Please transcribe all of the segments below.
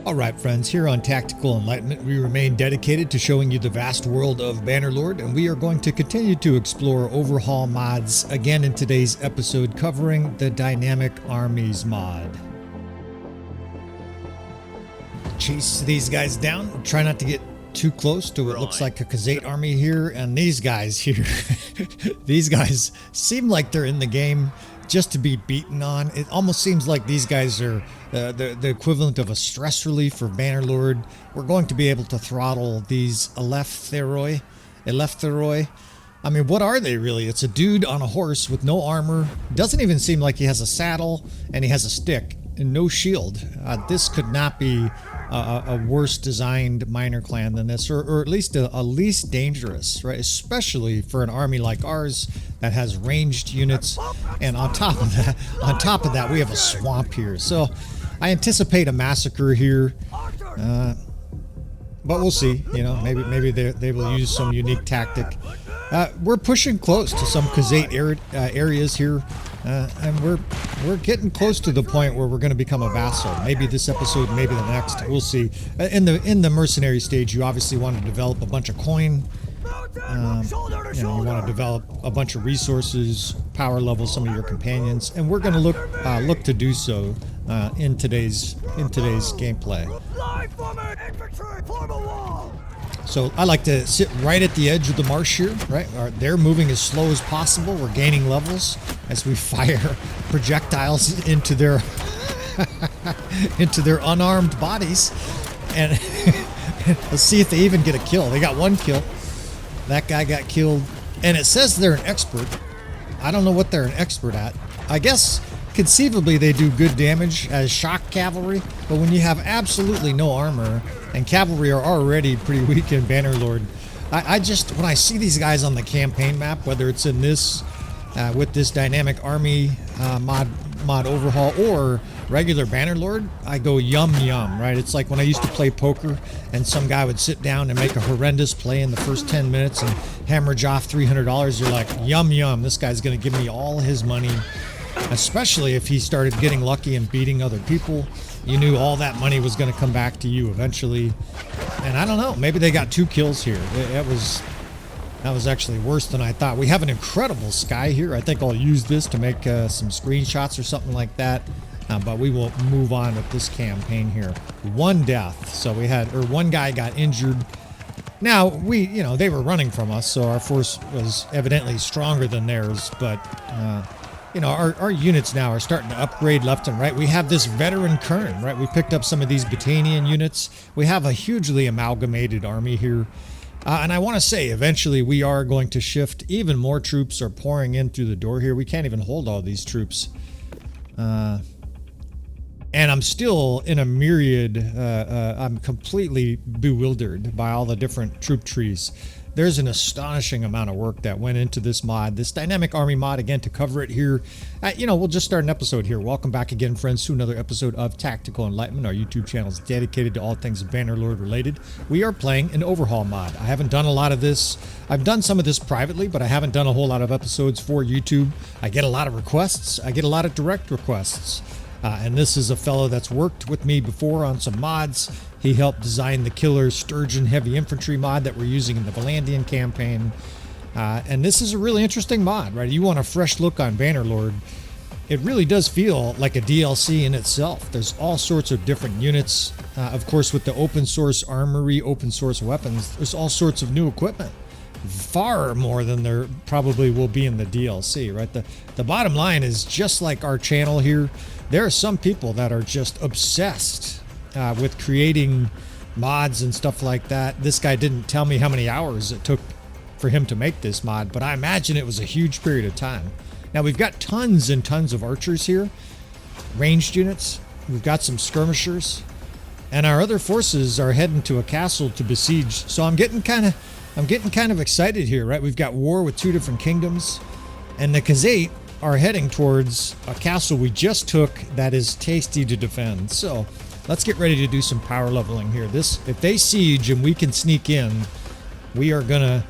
Alright friends, here on Tactical Enlightenment we remain dedicated to showing you the vast world of Bannerlord, and we are going to continue to explore overhaul mods again in today's episode covering the Dynamic Armies Mod. Chase these guys down, try not to get too close to what looks like a Khazate army here, and these guys here, these guys seem like they're in the game just to be beaten on. It almost seems like these guys are the equivalent of a stress relief for Bannerlord. We're going to be able to throttle these Eleftheroi. I mean, what are they really? It's a dude on a horse with no armor. Doesn't even seem like he has a saddle, and he has a stick and no shield. This could not be a worse designed minor clan than this, or at least a least dangerous, right? Especially for an army like ours that has ranged units, and on top of that, we have a swamp here. So I anticipate a massacre here, but we'll see. You know, maybe they will use some unique tactic. We're pushing close to some Khazate areas here, and we're getting close to the point where we're going to become a vassal. Maybe this episode, maybe the next. We'll see. In the mercenary stage, you obviously want to develop a bunch of coin. You want to develop a bunch of resources, power level some of your companions, and we're going to look to do so in today's gameplay. So I like to sit right at the edge of the marsh here, right? They're moving as slow as possible. We're gaining levels as we fire projectiles into their unarmed bodies, and let's see if they even get a kill. They got one kill. That guy got killed, and it says they're an expert. I don't know what they're an expert at. I guess conceivably they do good damage as shock cavalry, but when you have absolutely no armor, and cavalry are already pretty weak in Bannerlord, I just, when I see these guys on the campaign map, whether it's in this, with this Dynamic Army mod overhaul, or regular Bannerlord, I go yum yum, right? It's like when I used to play poker and some guy would sit down and make a horrendous play in the first 10 minutes and hemorrhage off $300. You're like, yum yum, this guy's gonna give me all his money. Especially if he started getting lucky and beating other people. You knew all that money was going to come back to you eventually. And I don't know, maybe they got 2 kills here. That was actually worse than I thought. We have an incredible sky here. I think I'll use this to make some screenshots or something like that. But we will move on with this campaign here. 1 death. So we had, or 1 guy got injured. Now, they were running from us, so our force was evidently stronger than theirs, but our units now are starting to upgrade left and right. We have this veteran Kern, right? We picked up some of these Battanian units. We have a hugely amalgamated army here. And I want to say, eventually we are going to shift. Even more troops are pouring in through the door here. We can't even hold all these troops. And I'm still in a myriad, I'm completely bewildered by all the different troop trees. There's an astonishing amount of work that went into this mod, this Dynamic Army Mod, again, to cover it here. We'll just start an episode here. Welcome back again, friends, to another episode of Tactical Enlightenment. Our YouTube channel is dedicated to all things Bannerlord related. We are playing an overhaul mod. I haven't done a lot of this. I've done some of this privately, but I haven't done a whole lot of episodes for YouTube. I get a lot of requests. I get a lot of direct requests. And this is a fellow that's worked with me before on some mods. He helped design the killer Sturgian Heavy Infantry mod that we're using in the Vlandian campaign. And this is a really interesting mod, right? You want a fresh look on Bannerlord. It really does feel like a DLC in itself. There's all sorts of different units. Of course, with the open source armory, open source weapons, there's all sorts of new equipment. Far more than there probably will be in the DLC, right? The bottom line is, just like our channel here, there are some people that are just obsessed with creating mods and stuff like that. This guy didn't tell me how many hours it took for him to make this mod, but I imagine it was a huge period of time. Now we've got tons and tons of archers here, ranged units. We've got some skirmishers, and our other forces are heading to a castle to besiege. So I'm getting kind of excited here, right? We've got war with 2 different kingdoms, and the Khazate are heading towards a castle we just took that is tasty to defend. So let's get ready to do some power leveling here. If they siege and we can sneak in, we are gonna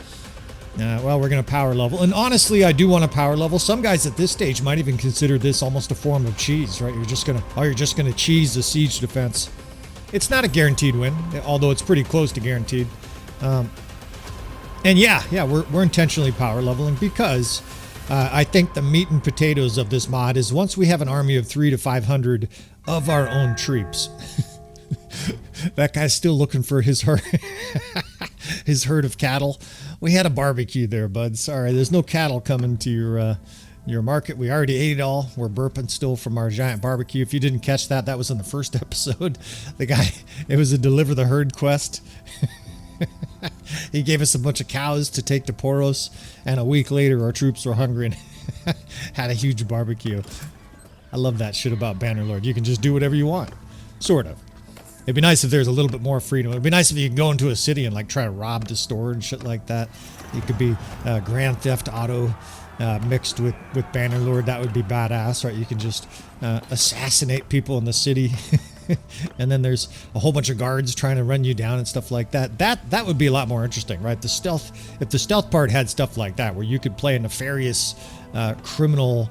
we're gonna power level. And honestly, I do want to power level. Some guys at this stage might even consider this almost a form of cheese, right? You're just gonna cheese the siege defense. It's not a guaranteed win, although it's pretty close to guaranteed. And yeah, we're intentionally power leveling because I think the meat and potatoes of this mod is once we have an army of 300 to 500 of our own troops. That guy's still looking for his herd, his herd of cattle. We had a barbecue there, bud. Sorry, there's no cattle coming to your market. We already ate it all. We're burping still from our giant barbecue. If you didn't catch that, that was in the first episode. The guy, it was a deliver the herd quest. He gave us a bunch of cows to take to Poros, and a week later our troops were hungry and had a huge barbecue. I love that shit about Bannerlord. You can just do whatever you want. Sort of. It'd be nice if there's a little bit more freedom. It'd be nice if you could go into a city and like try to rob the store and shit like that. You could be Grand Theft Auto mixed with Bannerlord. That would be badass, right? You can just assassinate people in the city. And then there's a whole bunch of guards trying to run you down and stuff like that. That would be a lot more interesting, right? The stealth, if the stealth part had stuff like that, where you could play a nefarious criminal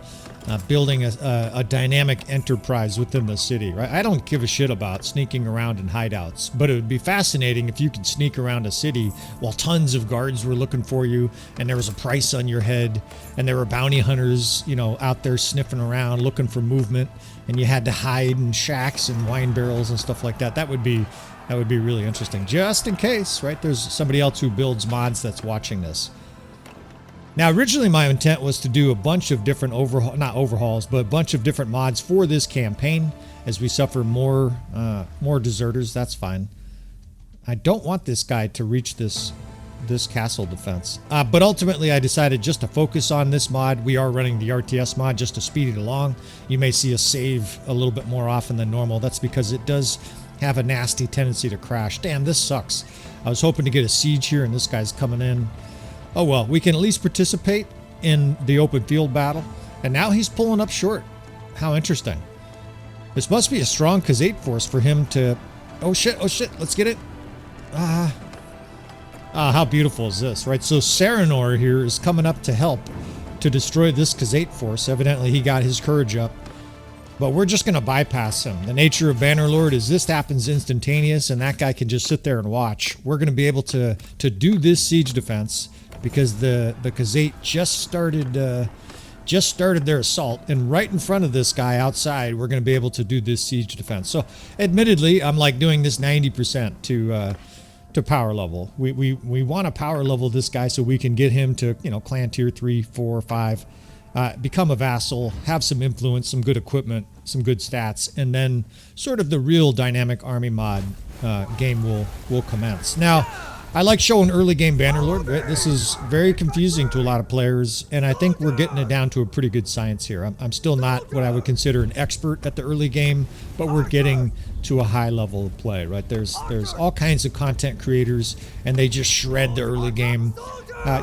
building a dynamic enterprise within the city, right? I don't give a shit about sneaking around in hideouts, but it would be fascinating if you could sneak around a city while tons of guards were looking for you, and there was a price on your head, and there were bounty hunters, you know, out there sniffing around looking for movement, and you had to hide in shacks and wine barrels and stuff like that. That would be really interesting, just in case, right? There's somebody else who builds mods that's watching this. Now, originally my intent was to do a bunch of different not overhauls, but a bunch of different mods for this campaign as we suffer more deserters. That's fine. I don't want this guy to reach this castle defense. But ultimately I decided just to focus on this mod. We are running the RTS mod just to speed it along. You may see us save a little bit more often than normal. That's because it does have a nasty tendency to crash. Damn, this sucks. I was hoping to get a siege here and this guy's coming in. Oh well, we can at least participate in the open field battle. And now he's pulling up short. How interesting. This must be a strong Khazate force for him to... Oh shit, let's get it. How beautiful is this, right? So Saranor here is coming up to help to destroy this Khazate force. Evidently he got his courage up. But we're just going to bypass him. The nature of Bannerlord is this happens instantaneous and that guy can just sit there and watch. We're going to be able to do this siege defense because the Khazate just started their assault, and right in front of this guy outside we're going to be able to do this siege defense. So admittedly I'm like doing this 90% to power level. We want to power level this guy so we can get him to, you know, clan tier 3, 4, 5, become a vassal, have some influence, some good equipment, some good stats, and then sort of the real dynamic army mod game will commence. Now, I like showing early game Bannerlord, right? This is very confusing to a lot of players, and I think we're getting it down to a pretty good science here. I'm still not what I would consider an expert at the early game, but we're getting to a high level of play, right? There's all kinds of content creators, and they just shred the early game.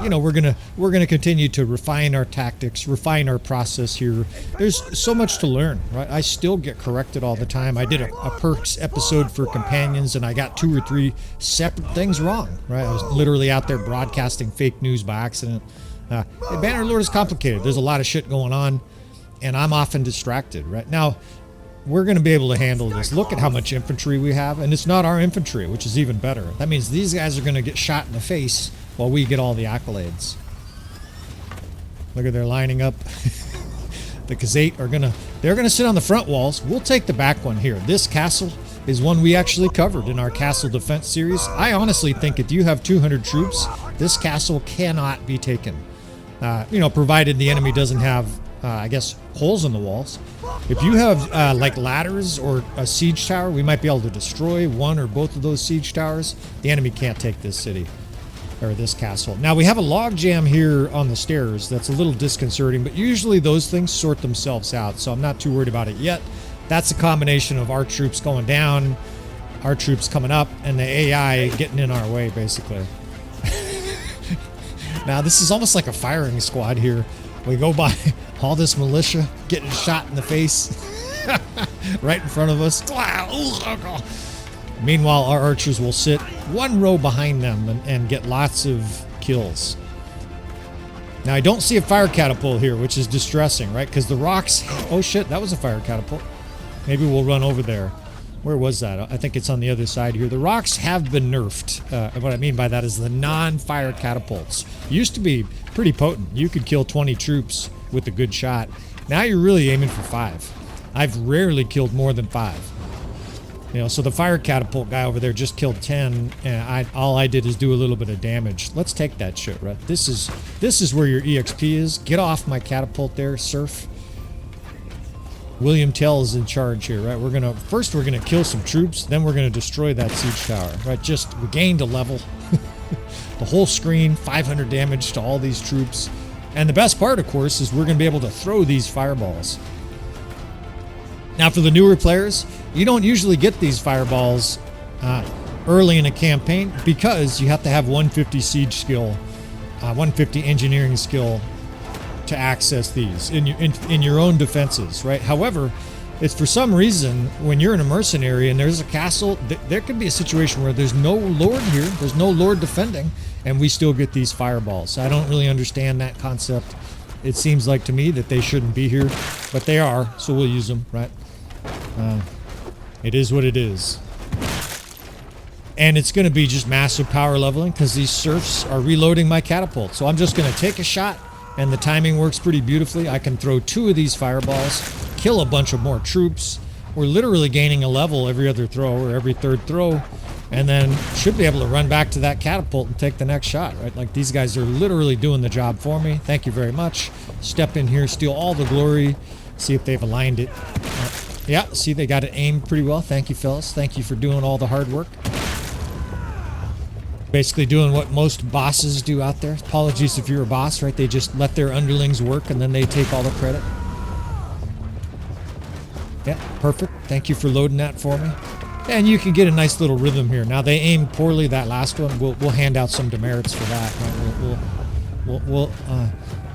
You know, we're gonna continue to refine our tactics, refine our process here. There's so much to learn, right? I still get corrected all the time. I did a perks episode for companions, and I got 2 or 3 separate things wrong, right? I was literally out there broadcasting fake news by accident. Bannerlord is complicated. There's a lot of shit going on, and I'm often distracted, right? Now, we're going to be able to handle this. Look at how much infantry we have, and it's not our infantry, which is even better. That means these guys are going to get shot in the face while we get all the accolades. Look at they're lining up. The Khazate are they're gonna sit on the front walls. We'll take the back one here. This castle is one we actually covered in our castle defense series. I honestly think if you have 200 troops, this castle cannot be taken. You know, provided the enemy doesn't have, I guess, holes in the walls. If you have like ladders or a siege tower, we might be able to destroy one or both of those siege towers. The enemy can't take this city. Or this castle. Now we have a log jam here on the stairs that's a little disconcerting, but usually those things sort themselves out, so I'm not too worried about it yet. That's a combination of our troops going down, our troops coming up, and the AI getting in our way, basically. Now this is almost like a firing squad here. We go by all this militia getting shot in the face right in front of us. Meanwhile, our archers will sit one row behind them and get lots of kills. Now, I don't see a fire catapult here, which is distressing, right? Because the rocks... Oh, shit, that was a fire catapult. Maybe we'll run over there. Where was that? I think it's on the other side here. The rocks have been nerfed. What I mean by that is the non-fire catapults. Used to be pretty potent. You could kill 20 troops with a good shot. Now you're really aiming for 5. I've rarely killed more than 5. You know, so the fire catapult guy over there just killed 10, and all I did is do a little bit of damage. Let's take that shit, right? This is where your EXP is. Get off my catapult there, Surf. William Tell is in charge here, right? First we're gonna kill some troops, then we're gonna destroy that siege tower, right? We gained a level. The whole screen, 500 damage to all these troops. And the best part, of course, is we're gonna be able to throw these fireballs. Now for the newer players, you don't usually get these fireballs early in a campaign because you have to have 150 siege skill, 150 engineering skill to access these in your own defenses, right? However, it's for some reason when you're in a mercenary and there's a castle, there could be a situation where there's no lord here, there's no lord defending, and we still get these fireballs. I don't really understand that concept. It seems like to me that they shouldn't be here, but they are, so we'll use them, right? It is what it is. And it's going to be just massive power leveling because these serfs are reloading my catapult. So I'm just going to take a shot, and the timing works pretty beautifully. I can throw 2 of these fireballs, kill a bunch of more troops. We're literally gaining a level every other throw or every third throw, and then should be able to run back to that catapult and take the next shot, right? Like these guys are literally doing the job for me. Thank you very much. Step in here, steal all the glory, see if they've aligned it. Yeah, see, they got it aimed pretty well. Thank you, fellas. Thank you for doing all the hard work. Basically doing what most bosses do out there. Apologies if you're a boss, right? They just let their underlings work and then they take all the credit. Yeah, perfect. Thank you for loading that for me. And you can get a nice little rhythm here. Now they aimed poorly that last one. We'll hand out some demerits for that. Right?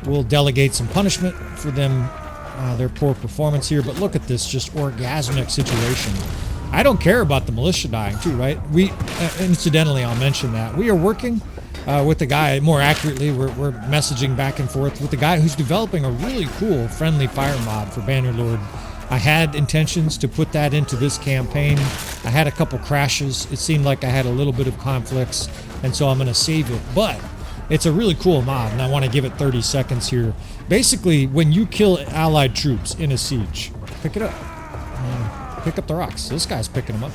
We'll delegate some punishment for them, their poor performance here. But look at this just orgasmic situation. I don't care about the militia dying too, right? We, incidentally, I'll mention that. We are working with the guy, more accurately, we're messaging back and forth with the guy who's developing a really cool friendly fire mod for Bannerlord. I had intentions to put that into this campaign. I had a couple crashes. It seemed like I had a little bit of conflicts, and so I'm going to save it. But it's a really cool mod, and I want to give it 30 seconds here. Basically, when you kill allied troops in a siege, pick it up. Pick up the rocks. This guy's picking them up.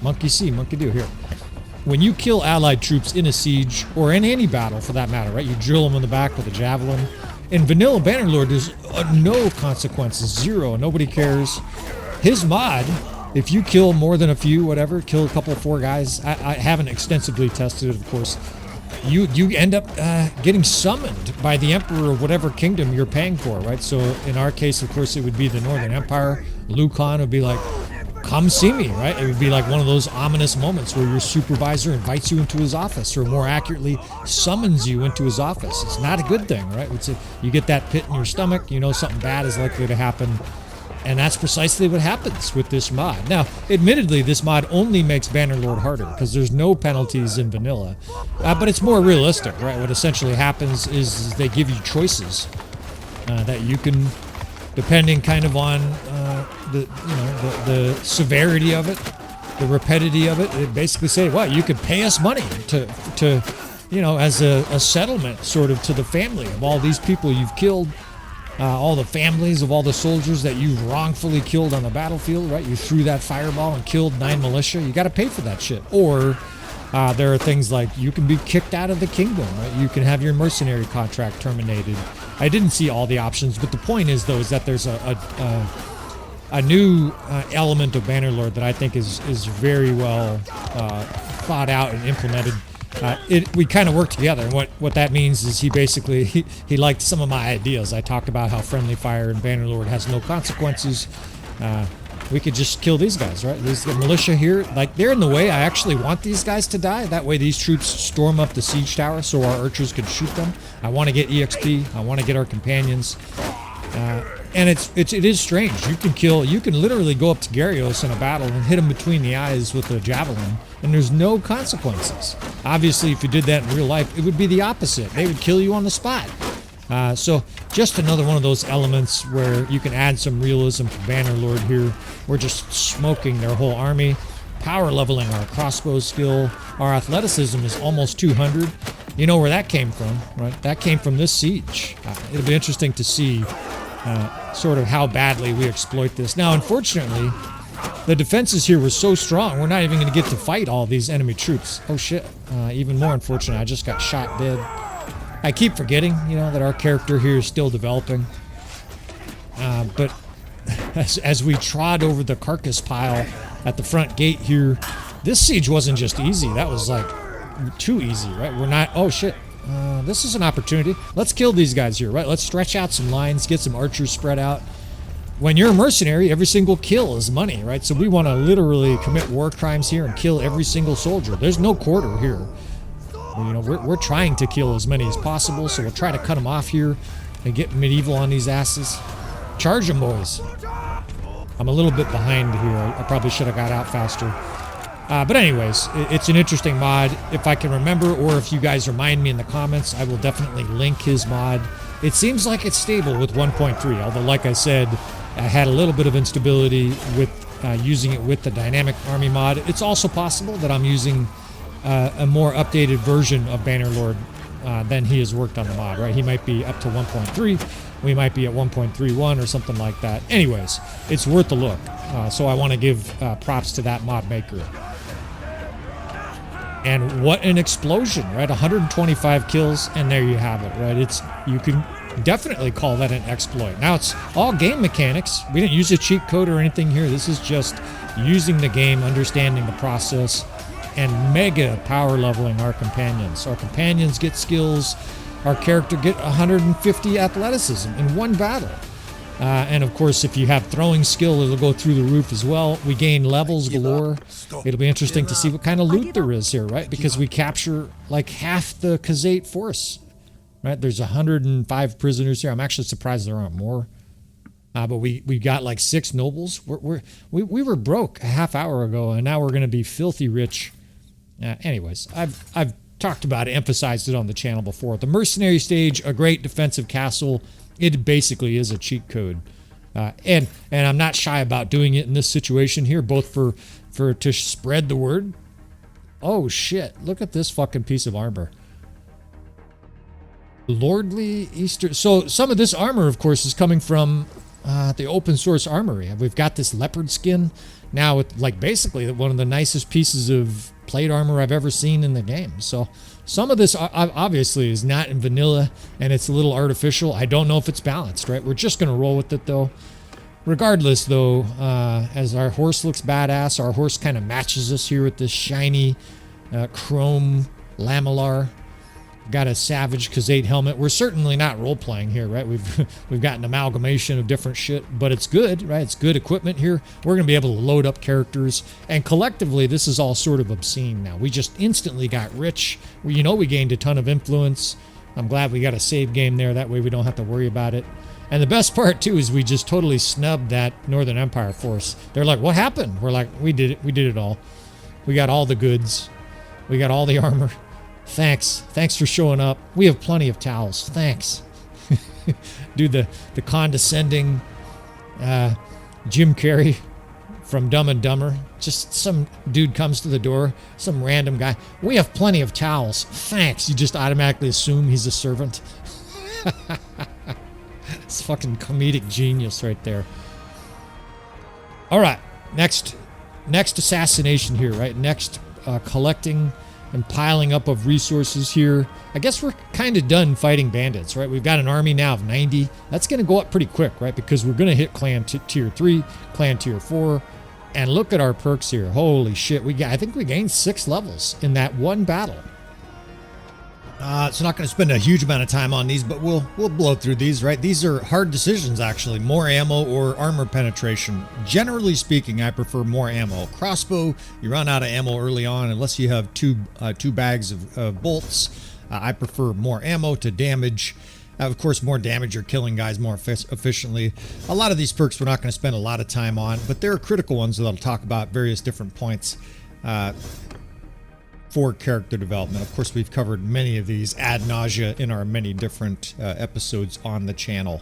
Monkey see, monkey do. Here. When you kill allied troops in a siege, or in any battle for that matter, right? You drill them in the back with a javelin. In vanilla Bannerlord, there's no consequences. 0. Nobody cares. His mod, if you kill more than a few, whatever, kill a couple, 4 guys. I haven't extensively tested it, of course. You end up getting summoned by the emperor of whatever kingdom you're paying for, right? So in our case, of course, it would be the Northern Empire. Lucan would be like, come see me, right? It would be like one of those ominous moments where your supervisor invites you into his office, or more accurately, summons you into his office. It's not a good thing, right? You get that pit in your stomach, you know something bad is likely to happen. And that's precisely what happens with this mod. Now, admittedly, this mod only makes Bannerlord harder because there's no penalties in vanilla. But it's more realistic, right? What essentially happens is they give you choices that you can, depending kind of on the severity of it, the rapidity of it. They basically say, well, you could pay us money to as a settlement sort of to the family of all these people you've killed. All the families of all the soldiers that you wrongfully killed on the battlefield, right? You threw that fireball and killed 9 militia. You got to pay for that shit. Or there are things like you can be kicked out of the kingdom, right? You can have your mercenary contract terminated. I didn't see all the options, but the point is, though, is that there's a new element of Bannerlord that I think is very well thought out and implemented. We kind of work together, and what that means is he liked some of my ideas. I talked about how friendly fire in Bannerlord has no consequences. We could just kill these guys, right? The militia here, like, they're in the way. I actually want these guys to die. That way these troops storm up the siege tower so our archers can shoot them. I want to get EXP. I want to get our companions. And it is strange. You can literally go up to Gyarios in a battle and hit him between the eyes with a javelin, and there's no consequences. Obviously, if you did that in real life, it would be the opposite. They would kill you on the spot. So just another one of those elements where you can add some realism to Bannerlord here. We're just smoking their whole army, power leveling our crossbow skill. Our athleticism is almost 200. You know where that came from, right? That came from this siege. It'll be interesting to see sort of how badly we exploit this. Now, unfortunately, the defenses here were so strong, we're not even going to get to fight all these enemy troops. Oh shit, even more unfortunate, I just got shot dead. I keep forgetting, you know, that our character here is still developing. But as we trod over the carcass pile at the front gate here, this siege wasn't just easy, that was like too easy, right? We're not, oh shit, this is an opportunity. Let's kill these guys here, right? Let's stretch out some lines, get some archers spread out. When you're a mercenary, every single kill is money, right? So we want to literally commit war crimes here and kill every single soldier. There's no quarter here. You know, we're trying to kill as many as possible, so we'll try to cut them off here and get medieval on these asses. Charge them, boys. I'm a little bit behind here. I probably should have got out faster. But anyways, it's an interesting mod. If I can remember, or if you guys remind me in the comments, I will definitely link his mod. It seems like it's stable with 1.3, although like I said, I had a little bit of instability with using it with the Dynamic Army Mod. It's also possible that I'm using a more updated version of Bannerlord than he has worked on the mod, right? He might be up to 1.3, we might be at 1.31 or something like that. Anyways, it's worth a look. So I want to give props to that mod maker. And what an explosion, right? 125 kills, and there you have it, right? You can definitely call that an exploit. Now, it's all game mechanics. We didn't use a cheat code or anything here. This is just using the game, understanding the process, and mega power leveling our companions. Our companions get skills. Our character get 150 athleticism in one battle. And of course, if you have throwing skill, it'll go through the roof as well. We gain levels galore. It'll be interesting to see what kind of loot there is here, right? Because we capture like half the Khazate force, right? There's 105 prisoners here. I'm actually surprised there aren't more. But we got like 6 nobles. We were broke a half hour ago, and now we're going to be filthy rich. Anyways, I've talked about it, emphasized it on the channel before. The mercenary stage, a great defensive castle. It basically is a cheat code, and I'm not shy about doing it in this situation here, both for to spread the word. Oh shit! Look at this fucking piece of armor. Lordly Easter. So some of this armor, of course, is coming from the open source armory. We've got this leopard skin now with like basically one of the nicest pieces of plate armor I've ever seen in the game. So some of this obviously is not in vanilla, and it's a little artificial. I don't know if it's balanced, right? We're just going to roll with it, though. Regardless, though, as our horse looks badass, our horse kind of matches us here with this shiny chrome lamellar. Got a savage Khazate helmet. We're certainly not role-playing here, right? We've got an amalgamation of different shit, but it's good, right? It's good equipment here. We're going to be able to load up characters, and collectively, this is all sort of obscene now. We just instantly got rich. You know, we gained a ton of influence. I'm glad we got a save game there. That way we don't have to worry about it. And the best part, too, is we just totally snubbed that Northern Empire force. They're like, what happened? We're like, we did it. We did it all. We got all the goods. We got all the armor. Thanks for showing up. We have plenty of towels. Thanks. Do the condescending Jim Carrey from Dumb and Dumber. Just some dude comes to the door, some random guy. We have plenty of towels. Thanks. You just automatically assume he's a servant. It's fucking comedic genius right there. All right, next assassination here, right? Next collecting and piling up of resources here. I guess we're kind of done fighting bandits, right? We've got an army now of 90. That's going to go up pretty quick, right? Because we're going to hit clan tier 3, clan tier 4. And look at our perks here. Holy shit. I think we gained 6 levels in that one battle. It's not going to spend a huge amount of time on these, but we'll blow through these, right? These are hard decisions, actually. More ammo or armor penetration. Generally speaking, I prefer more ammo. Crossbow, you run out of ammo early on unless you have two bags of bolts. I prefer more ammo to damage. Of course, more damage, you're killing guys more efficiently. A lot of these perks we're not going to spend a lot of time on, but there are critical ones that I'll talk about at various different points. for character development. Of course, we've covered many of these ad nausea in our many different episodes on the channel.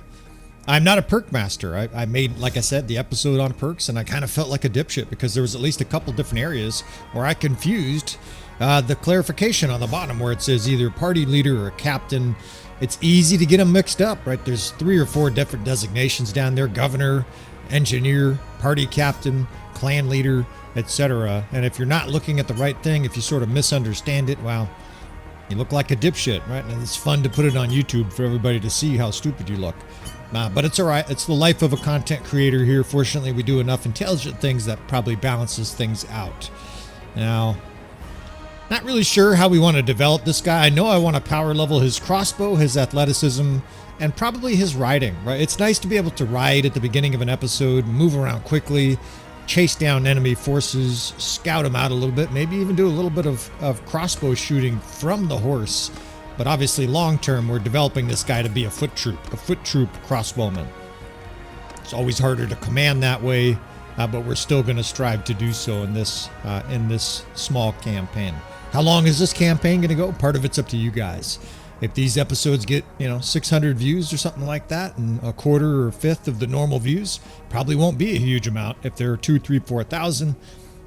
I'm not a perk master. I made, like I said, the episode on perks, and I kind of felt like a dipshit because there was at least a couple different areas where I confused the clarification on the bottom where it says either party leader or captain. It's easy to get them mixed up, right? There's 3 or 4 different designations down there: governor, engineer, party captain, clan leader, etc. And if you're not looking at the right thing, if you sort of misunderstand it, well, you look like a dipshit, right? And it's fun to put it on YouTube for everybody to see how stupid you look. But it's all right. It's the life of a content creator here. Fortunately, we do enough intelligent things that probably balances things out. Now, not really sure how we want to develop this guy. I know I want to power level his crossbow, his athleticism, and probably his riding, right? It's nice to be able to ride at the beginning of an episode, move around quickly, chase down enemy forces, scout them out a little bit, maybe even do a little bit of crossbow shooting from the horse. But obviously long term, we're developing this guy to be a foot troop crossbowman. It's always harder to command that way, but we're still going to strive to do so in this small campaign. How long is this campaign going to go? Part of it's up to you guys. If these episodes get, 600 views or something like that, and a quarter or a fifth of the normal views, probably won't be a huge amount. If there are 2, 3, 4,000,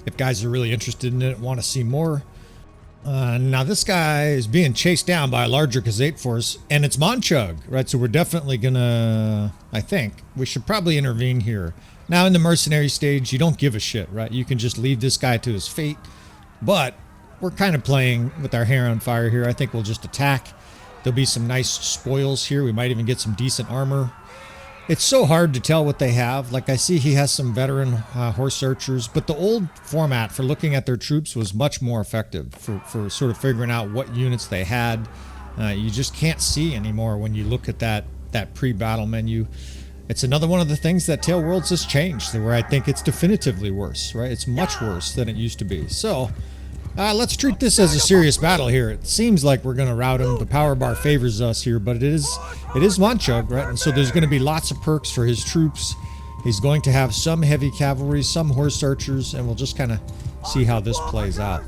if guys are really interested in it, want to see more. Now this guy is being chased down by a larger Khazate force, and it's Monchug, right? So we're definitely gonna, I think, we should probably intervene here. Now in the mercenary stage, you don't give a shit, right? You can just leave this guy to his fate, but we're kind of playing with our hair on fire here. I think we'll just attack. There'll be some nice spoils here. We might even get some decent armor. It's so hard to tell what they have. Like I see he has some veteran horse archers, but the old format for looking at their troops was much more effective for sort of figuring out what units they had. You just can't see anymore when you look at that pre-battle menu. It's another one of the things that Tale Worlds has changed, where I think it's definitively worse, right? It's much worse than it used to be. So let's treat this as a serious battle here. It seems like we're going to rout him. The power bar favors us here, but it is Monchug, right? And so there's going to be lots of perks for his troops. He's going to have some heavy cavalry, some horse archers, and we'll just kind of see how this plays out.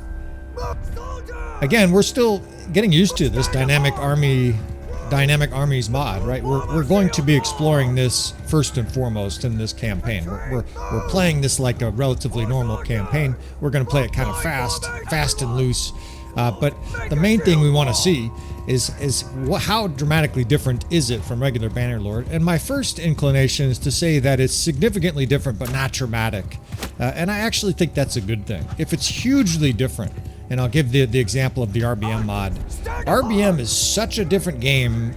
Again, we're still getting used to this Dynamic Armies mod, right? We're going to be exploring this first and foremost in this campaign. We're playing this like a relatively normal campaign. We're going to play it kind of fast and loose. But the main thing we want to see is how dramatically different is it from regular Bannerlord. And my first inclination is to say that it's significantly different, but not dramatic. And I actually think that's a good thing. If it's hugely different, and I'll give the example of the RBM mod. RBM is such a different game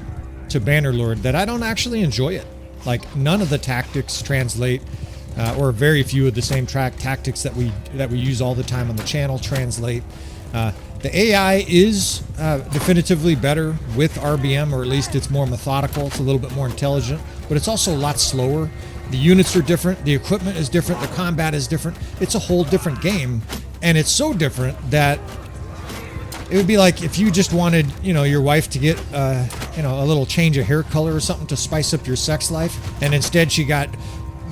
to Bannerlord that I don't actually enjoy it. Like, none of the tactics translate, or very few of the same tactics that we use all the time on the channel translate. The AI is definitively better with RBM, or at least it's more methodical. It's a little bit more intelligent, but it's also a lot slower. The units are different. The equipment is different. The combat is different. It's a whole different game. And it's so different that it would be like if you just wanted, your wife to get, a little change of hair color or something to spice up your sex life. And instead she got,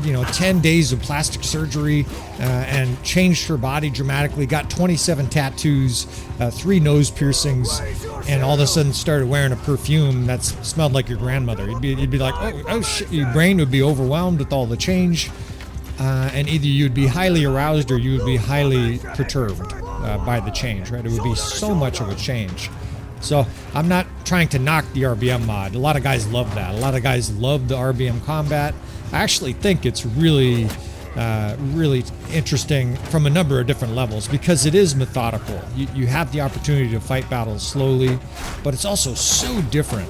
10 days of plastic surgery and changed her body dramatically, got 27 tattoos, 3 nose piercings, and all of a sudden started wearing a perfume that smelled like your grandmother. You'd be like, oh shit, your brain would be overwhelmed with all the change. And either you'd be highly aroused or you would be highly perturbed by the change, right? It would be so much of a change. So I'm not trying to knock the RBM mod. A lot of guys love that. A lot of guys love the RBM combat. I actually think it's really, really interesting from a number of different levels because it is methodical. You have the opportunity to fight battles slowly, but it's also so different.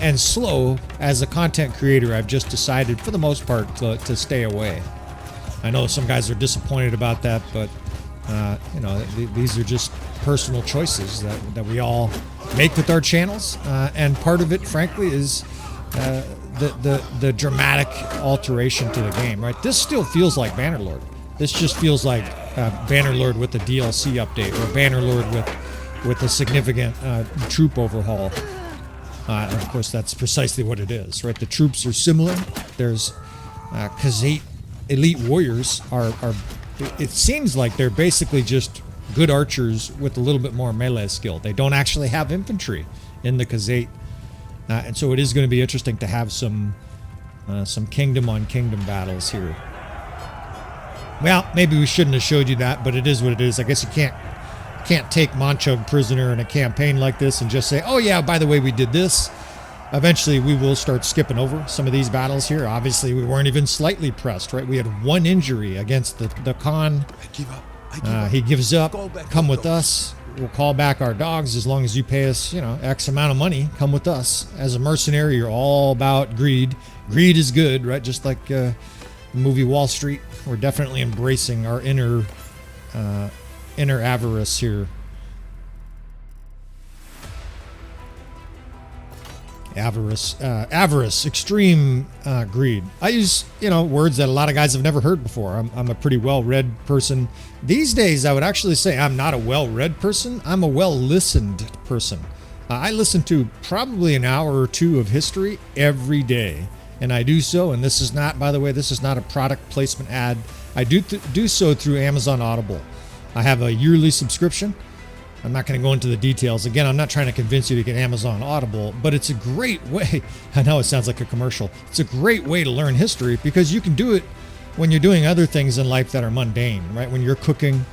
And slow. As a content creator, I've just decided for the most part to stay away. I know some guys are disappointed about that, but these are just personal choices that we all make with our channels, and part of it, frankly, is the dramatic alteration to the game. Right? This still feels like Bannerlord. This just feels like Bannerlord with a DLC update, or Bannerlord with a significant troop overhaul. And of course, that's precisely what it is, right? The troops are similar. There's Khazate elite warriors are. It seems like they're basically just good archers with a little bit more melee skill. They don't actually have infantry in the Khazate. And so it is going to be interesting to have some kingdom on kingdom battles here. Well, maybe we shouldn't have showed you that, but it is what it is. I guess you can't take Manchug prisoner in a campaign like this and just say, oh yeah, by the way, we did this. Eventually, we will start skipping over some of these battles here. Obviously, we weren't even slightly pressed, right? We had one injury against the Khan. I give up. He gives up. Come with us. We'll call back our dogs as long as you pay us, X amount of money. Come with us. As a mercenary, you're all about greed. Greed is good, right? Just like the movie Wall Street. We're definitely embracing our inner avarice here. Avarice, extreme greed. I use, words that a lot of guys have never heard before. I'm a pretty well-read person. These days, I would actually say I'm not a well-read person. I'm a well-listened person. I listen to probably an hour or two of history every day, and I do so. And this is not, by the way, this is not a product placement ad. I do so through Amazon Audible. I have a yearly subscription. I'm not going to go into the details. Again, I'm not trying to convince you to get Amazon Audible, but it's a great way. I know it sounds like a commercial. It's a great way to learn history because you can do it when you're doing other things in life that are mundane, right? When you're cooking.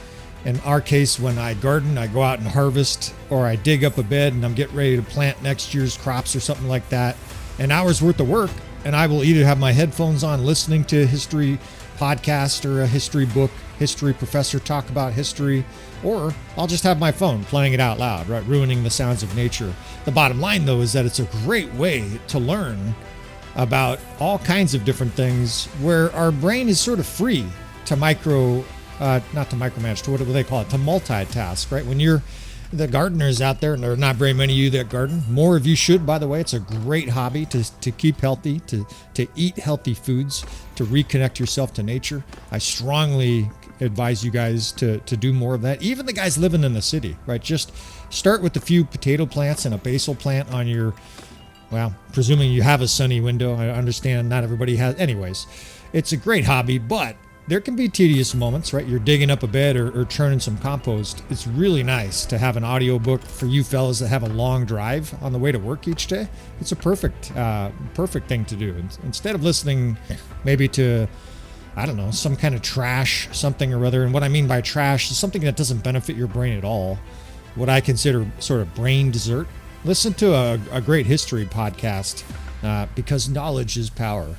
In our case, when I garden, I go out and harvest, or I dig up a bed and I'm getting ready to plant next year's crops or something like that. An hour's worth of work, and I will either have my headphones on listening to a history podcast or a history book, history professor talk about history, or I'll just have my phone playing it out loud, right? Ruining the sounds of nature. The bottom line, though, is that it's a great way to learn about all kinds of different things where our brain is sort of free to not to micromanage, to what do they call it? To multitask, right? When you're the gardeners out there, and there are not very many of you that garden. More of you should, by the way. It's a great hobby to keep healthy, to eat healthy foods, to reconnect yourself to nature. I strongly advise you guys to do more of that. Even the guys living in the city, right? Just start with a few potato plants and a basil plant on your, well, presuming you have a sunny window. I understand not everybody has. Anyways, it's a great hobby, but there can be tedious moments, right? You're digging up a bed or churning some compost. It's really nice to have an audiobook for you fellas that have a long drive on the way to work each day. It's a perfect thing to do. Instead of listening maybe to, I don't know, some kind of trash, something or other. And what I mean by trash is something that doesn't benefit your brain at all. What I consider sort of brain dessert. Listen to a great history podcast because knowledge is power.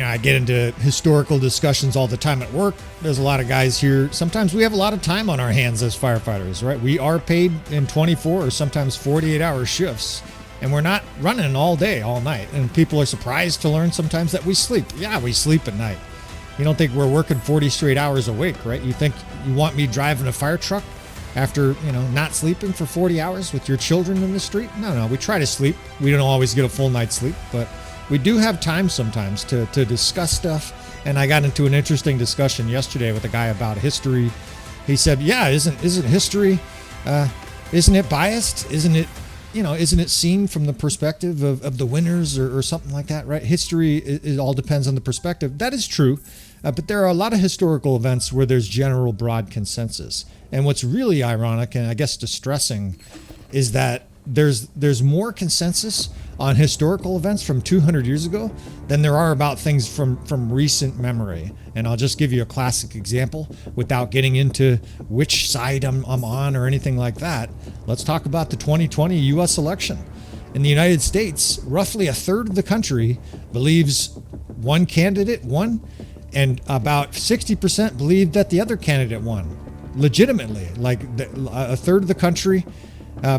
I get into historical discussions all the time at work. There's a lot of guys here. Sometimes we have a lot of time on our hands as firefighters, right? We are paid in 24 or sometimes 48-hour shifts, and we're not running all day, all night. And people are surprised to learn sometimes that we sleep. Yeah, we sleep at night. You don't think we're working 40 straight hours awake, right? You think you want me driving a fire truck after, not sleeping for 40 hours with your children in the street? No, we try to sleep. We don't always get a full night's sleep, but we do have time sometimes to discuss stuff. And I got into an interesting discussion yesterday with a guy about history. He said, yeah, isn't history, isn't it biased? Isn't it seen from the perspective of the winners or something like that, right? History, it all depends on the perspective. That is true. But there are a lot of historical events where there's general broad consensus. And what's really ironic and I guess distressing is that there's more consensus on historical events from 200 years ago than there are about things from recent memory. And I'll just give you a classic example without getting into which side I'm on or anything like that. Let's talk about the 2020 U.S. election. In the United States, roughly a third of the country believes one candidate won, and about 60% believe that the other candidate won. Legitimately, like a third of the country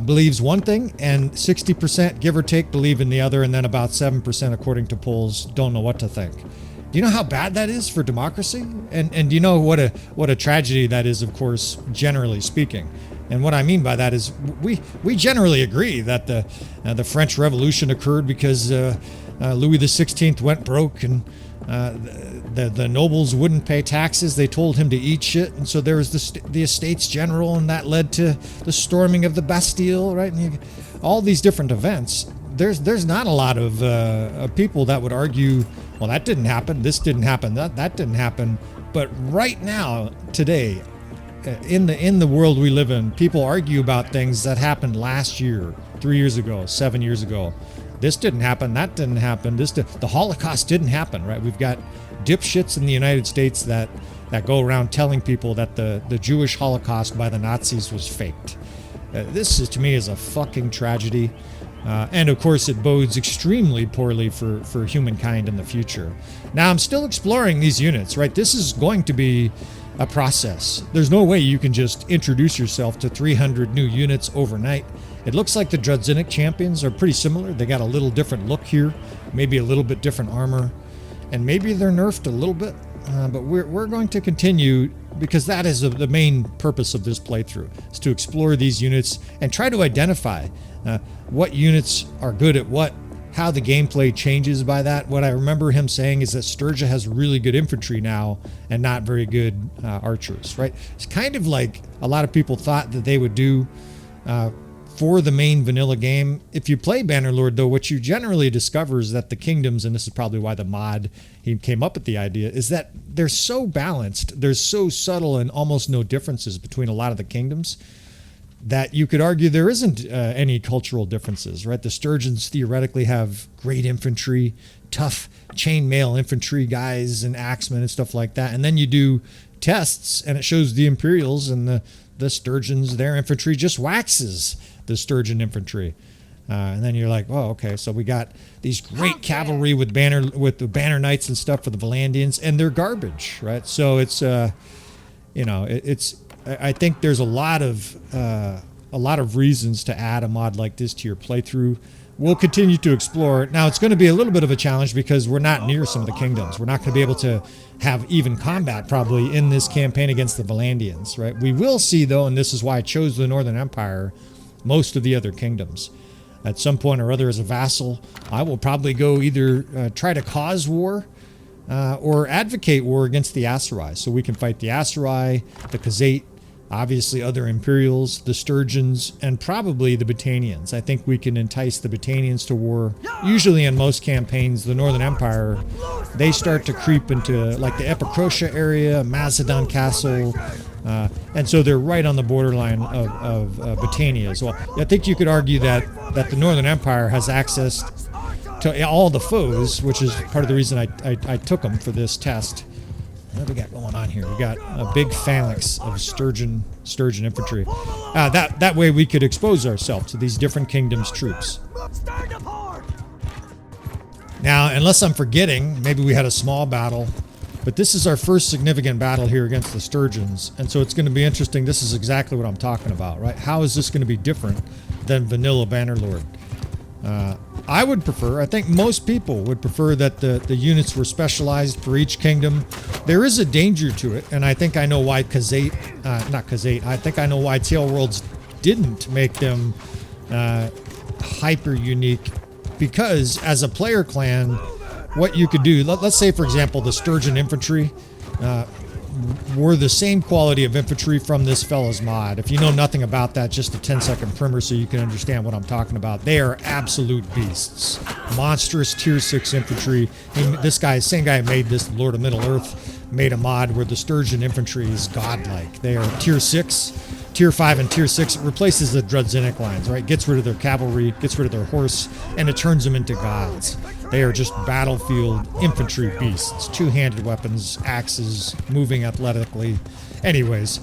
believes one thing, and 60%, give or take, believe in the other, and then about 7%, according to polls, don't know what to think. Do you know how bad that is for democracy? And do you know what a tragedy that is, of course, generally speaking? And what I mean by that is we generally agree that the French Revolution occurred because Louis XVI went broke and the nobles wouldn't pay taxes. They told him to eat shit, and so there was the Estates General, and that led to the storming of the Bastille, right? And all these different events. there's not a lot of people that would argue, well, that didn't happen, this didn't happen, that didn't happen. But right now, today, in the world we live in, people argue about things that happened last year, 3 years ago, 7 years ago. This didn't happen, that didn't happen, the Holocaust didn't happen, right? We've got dipshits in the United States that go around telling people that the Jewish Holocaust by the Nazis was faked. This is, to me, is a fucking tragedy. And of course it bodes extremely poorly for humankind in the future. Now I'm still exploring these units, right? This is going to be a process. There's no way you can just introduce yourself to 300 new units overnight. It looks like the Drudzinic champions are pretty similar. They got a little different look here, maybe a little bit different armor, and maybe they're nerfed a little bit. But we're going to continue, because that is the main purpose of this playthrough, is to explore these units and try to identify what units are good at what, how the gameplay changes by that. What I remember him saying is that Sturgia has really good infantry now and not very good archers, right? It's kind of like a lot of people thought that they would do for the main vanilla game. If you play Bannerlord, though, what you generally discover is that the kingdoms, and this is probably why the mod, he came up with the idea, is that they're so balanced, there's so subtle and almost no differences between a lot of the kingdoms, that you could argue there isn't any cultural differences, right? The Sturgians theoretically have great infantry, tough chainmail infantry guys and axemen and stuff like that. And then you do tests and it shows the Imperials and the Sturgians, their infantry just waxes the Sturgian infantry. And then you're like, oh, okay, so we got these great cavalry with the banner knights and stuff for the Vlandians, and they're garbage, right? So it's, I think there's a lot of reasons to add a mod like this to your playthrough. We'll continue to explore. Now, it's going to be a little bit of a challenge because we're not near some of the kingdoms. We're not going to be able to have even combat probably in this campaign against the Vlandians, right? We will see, though, and this is why I chose the Northern Empire, most of the other kingdoms. At some point or other, as a vassal, I will probably go either try to cause war or advocate war against the Aserai. So we can fight the Aserai, the Khazate, obviously other Imperials, the Sturgians, and probably the Batanians. I think we can entice the Batanians to war. Usually in most campaigns, the Northern Empire, they start to creep into like the Epicrotia area, Macedon Castle, and so they're right on the borderline of Batania as well. I think you could argue that the Northern Empire has access to all the foes, which is part of the reason I took them for this test. What do we got going on here? We got a big phalanx of Sturgian infantry. That way we could expose ourselves to these different kingdoms' troops. Now, unless I'm forgetting, maybe we had a small battle, but this is our first significant battle here against the Sturgians, and so it's going to be interesting. This is exactly what I'm talking about, right? How is this going to be different than vanilla Bannerlord? I would prefer, I think most people would prefer that the units were specialized for each kingdom. There is a danger to it, and I think I know why I think I know why Tail Worlds didn't make them hyper unique, because as a player clan, what you could do, let's say for example the Sturgian infantry were the same quality of infantry from this fella's mod. If you know nothing about that, just a 10-second primer so you can understand what I'm talking about. They are absolute beasts. Monstrous tier 6 infantry. This guy, same guy who made this, Lord of Middle-earth, made a mod where the Sturgian infantry is godlike. They are tier 6, tier 5 and tier 6. It replaces the Drudzinic lines, right? Gets rid of their cavalry, gets rid of their horse, and it turns them into gods. They are just battlefield infantry beasts. Two-handed weapons, axes, moving athletically. Anyways,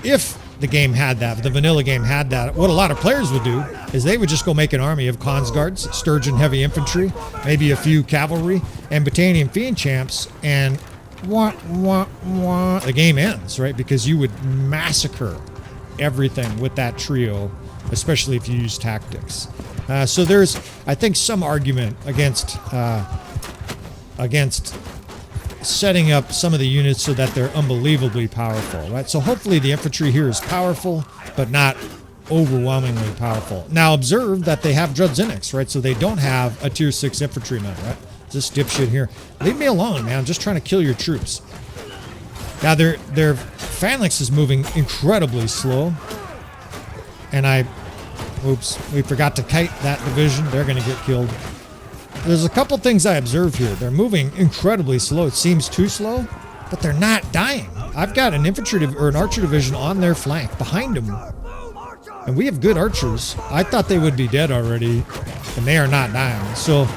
if the game had that, the vanilla game had that, what a lot of players would do is they would just go make an army of Consguards, Sturgian heavy infantry, maybe a few cavalry, and Batanian fiend champs, and the game ends, right? Because you would massacre everything with that trio, especially if you use tactics. So there's, I think, some argument against setting up some of the units so that they're unbelievably powerful, right? So hopefully the infantry here is powerful, but not overwhelmingly powerful. Now observe that they have Drudzinics, right? So they don't have a tier 6 infantryman, right? This dipshit here. Leave me alone, man. I'm just trying to kill your troops. Now their phalanx is moving incredibly slow, and I Oops, we forgot to kite that division. They're going to get killed. There's a couple things I observe here. They're moving incredibly slow. It seems too slow, but they're not dying. I've got an infantry or an archer division on their flank behind them. And we have good archers. I thought they would be dead already, and they are not dying. So,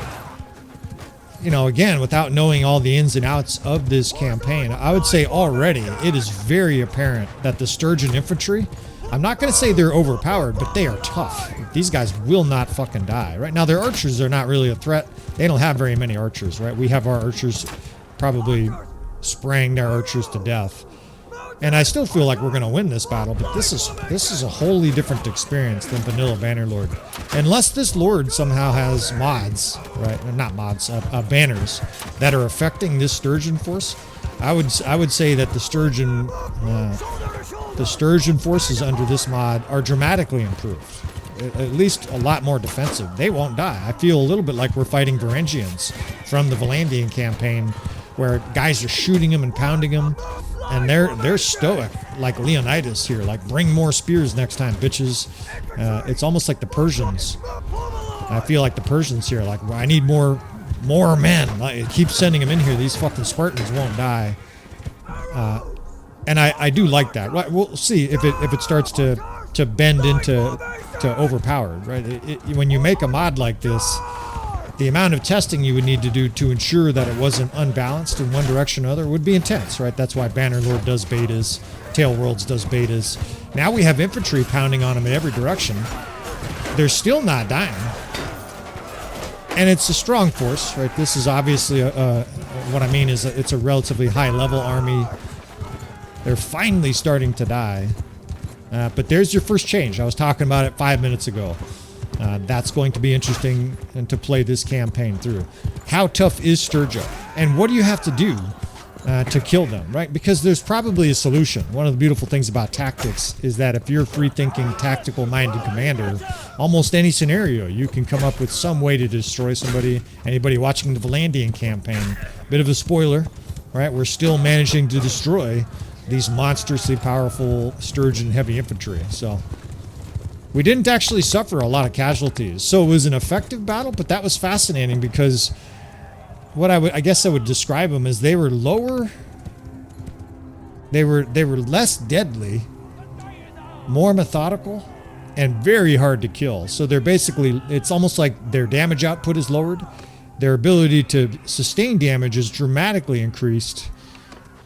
you know, again, without knowing all the ins and outs of this campaign, I would say already it is very apparent that the Sturgian Infantry, I'm not going to say they're overpowered, but they are tough. These guys will not fucking die. Right now, their archers are not really a threat. They don't have very many archers, right? We have our archers probably spraying their archers to death. And I still feel like we're going to win this battle, but this is a wholly different experience than vanilla Bannerlord. Unless this Lord somehow has mods, right? Not mods, banners that are affecting this Sturgian force. I would say that the Sturgian forces under this mod are dramatically improved. At least a lot more defensive. They won't die. I feel a little bit like we're fighting Varangians from the Vlandian campaign, where guys are shooting them and pounding them. And they're stoic, like Leonidas here. Like, bring more spears next time, bitches. It's almost like the Persians. I feel like the Persians here. Like, I need more men. Like, keep sending them in here. These fucking Spartans won't die. And I do like that. We'll see if it starts to bend into overpowered. Right? When you make a mod like this, the amount of testing you would need to do to ensure that it wasn't unbalanced in one direction or other would be intense, right? That's why Bannerlord does betas, Tail Worlds does betas. Now we have infantry pounding on them in every direction. They're still not dying. And it's a strong force, right? This is obviously, what I mean is it's a relatively high-level army. They're finally starting to die. But there's your first change. I was talking about it 5 minutes ago. That's going to be interesting and to play this campaign through. How tough is Sturgia? And what do you have to do to kill them, right? Because there's probably a solution. One of the beautiful things about tactics is that if you're a free-thinking, tactical-minded commander, almost any scenario, you can come up with some way to destroy somebody. Anybody watching the Vlandian campaign, bit of a spoiler, right? We're still managing to destroy these monstrously powerful Sturgian heavy infantry, so... We didn't actually suffer a lot of casualties, so it was an effective battle, but that was fascinating because what I guess I would describe them as they were lower, they were less deadly, more methodical, and very hard to kill. So they're basically, it's almost like their damage output is lowered, their ability to sustain damage is dramatically increased,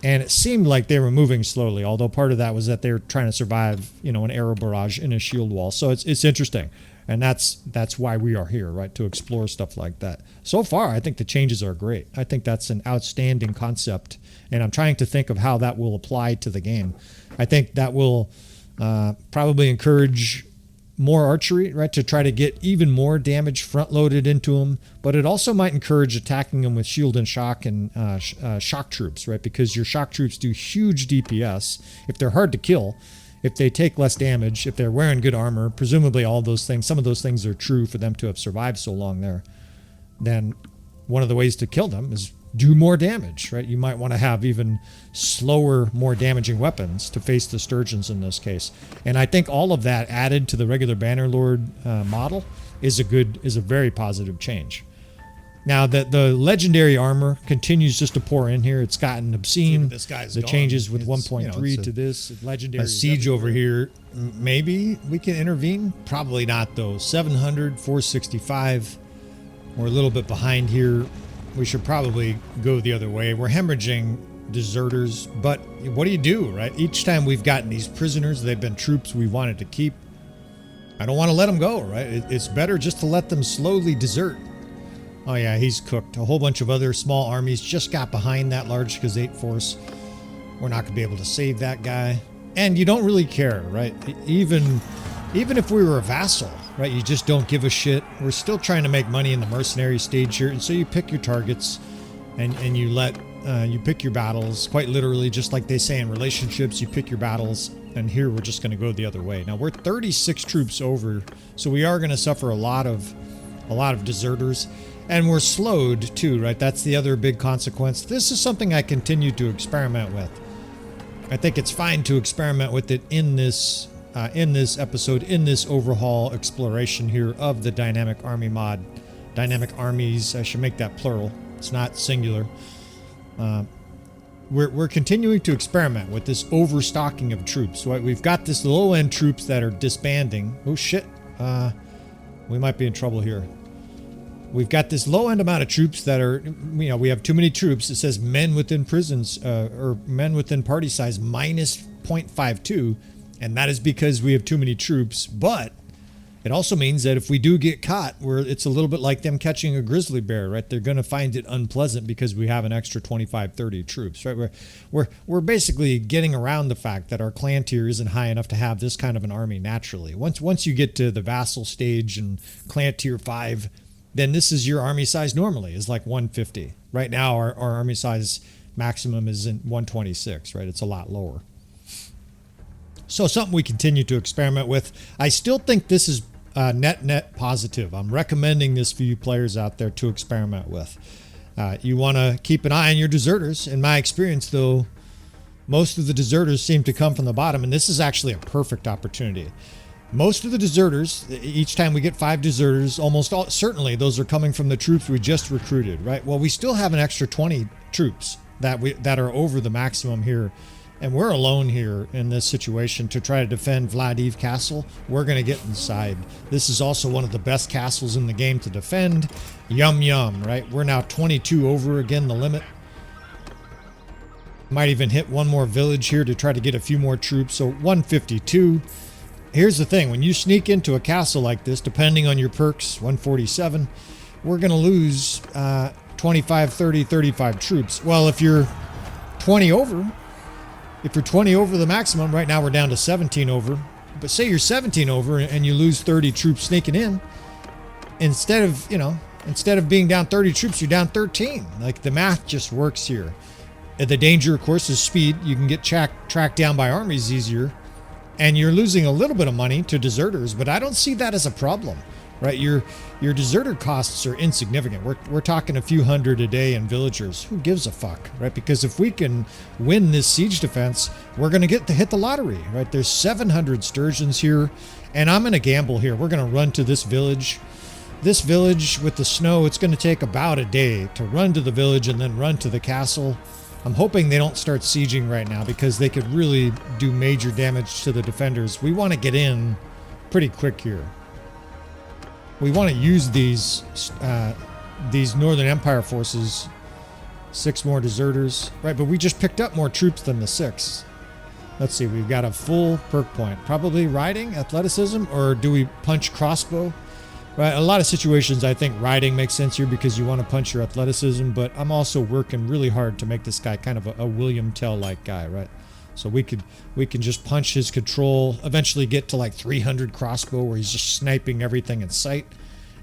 and it seemed like they were moving slowly, although part of that was that they were trying to survive, you know, an arrow barrage in a shield wall. So it's interesting, and that's why we are here, right, to explore stuff like that. So far, I think the changes are great. I think that's an outstanding concept, and I'm trying to think of how that will apply to the game. I think that will probably encourage more archery, right, to try to get even more damage front-loaded into them, but it also might encourage attacking them with shield and shock and shock troops, right, because your shock troops do huge DPS. If they're hard to kill, if they take less damage, if they're wearing good armor, presumably all those things, some of those things are true for them to have survived so long there, then one of the ways to kill them is do more damage, right? You might want to have even slower, more damaging weapons to face the Sturgians in this case. And I think all of that added to the regular Bannerlord model is a very positive change. Now that the legendary armor continues just to pour in here, it's gotten obscene. The changes with 1.3 to this legendary a siege over here. Maybe we can intervene. Probably not though. 700, 465. We're a little bit behind here. We should probably go the other way. We're hemorrhaging deserters, but what do you do, right? Each time we've gotten these prisoners, they've been troops we wanted to keep. I don't want to let them go, right? It's better just to let them slowly desert. Oh yeah, he's cooked. A whole bunch of other small armies just got behind that large Khazate force. We're not going to be able to save that guy. And you don't really care, right? Even if we were a vassal, right? You just don't give a shit. We're still trying to make money in the mercenary stage here. And so you pick your targets and you you pick your battles, quite literally, just like they say in relationships, you pick your battles. And here we're just going to go the other way. Now we're 36 troops over, so we are going to suffer a lot of deserters. And we're slowed too, right? That's the other big consequence. This is something I continue to experiment with. I think it's fine to experiment with it in this in this episode, in this overhaul exploration here of the Dynamic Army Mod. Dynamic Armies, I should make that plural. It's not singular. We're continuing to experiment with this overstocking of troops. So we've got this low-end troops that are disbanding. Oh shit, we might be in trouble here. We've got this low-end amount of troops that are, you know, we have too many troops. It says men within prisons, or men within party size minus 0.52, and that is because we have too many troops. But it also means that if we do get caught, it's a little bit like them catching a grizzly bear, right? They're going to find it unpleasant because we have an extra 25, 30 troops, right? We're basically getting around the fact that our clan tier isn't high enough to have this kind of an army naturally. Once you get to the vassal stage and clan tier 5, then this is your army size normally, is like 150. Right now, our army size maximum is in 126, right? It's a lot lower. So something we continue to experiment with. I still think this is net positive. I'm recommending this for you players out there to experiment with. You want to keep an eye on your deserters. In my experience, though, most of the deserters seem to come from the bottom, and this is actually a perfect opportunity. Most of the deserters, each time we get 5 deserters, almost all, certainly those are coming from the troops we just recruited, right? Well, we still have an extra 20 troops that are over the maximum here. And we're alone here in this situation to try to defend Vlandian Castle. We're going to get inside. This is also one of the best castles in the game to defend. Yum, yum, right? We're now 22 over again, the limit. Might even hit one more village here to try to get a few more troops. So 152. Here's the thing. When you sneak into a castle like this, depending on your perks, 147, we're going to lose 25, 30, 35 troops. Well, if you're 20 over... If you're 20 over the maximum, right now we're down to 17 over. But say you're 17 over and you lose 30 troops sneaking in, instead of being down 30 troops, you're down 13. Like, the math just works here. The danger, of course, is speed. You can get tracked down by armies easier, and you're losing a little bit of money to deserters, but I don't see that as a problem, right? Your deserter costs are insignificant. We're talking a few hundred a day in villagers. Who gives a fuck, right? Because if we can win this siege defense, we're going to get to hit the lottery, right? There's 700 Sturgians here, and I'm going to gamble here. We're going to run to this village. This village with the snow, it's going to take about a day to run to the village and then run to the castle. I'm hoping they don't start sieging right now because they could really do major damage to the defenders. We want to get in pretty quick here. We want to use these Northern Empire forces. 6 more deserters, right? But we just picked up more troops than the 6. Let's see, we've got a full perk point. Probably riding, athleticism, or do we punch crossbow? Right, a lot of situations I think riding makes sense here because you want to punch your athleticism, but I'm also working really hard to make this guy kind of a William Tell-like guy, right? So we can just punch his control, eventually get to like 300 crossbow where he's just sniping everything in sight.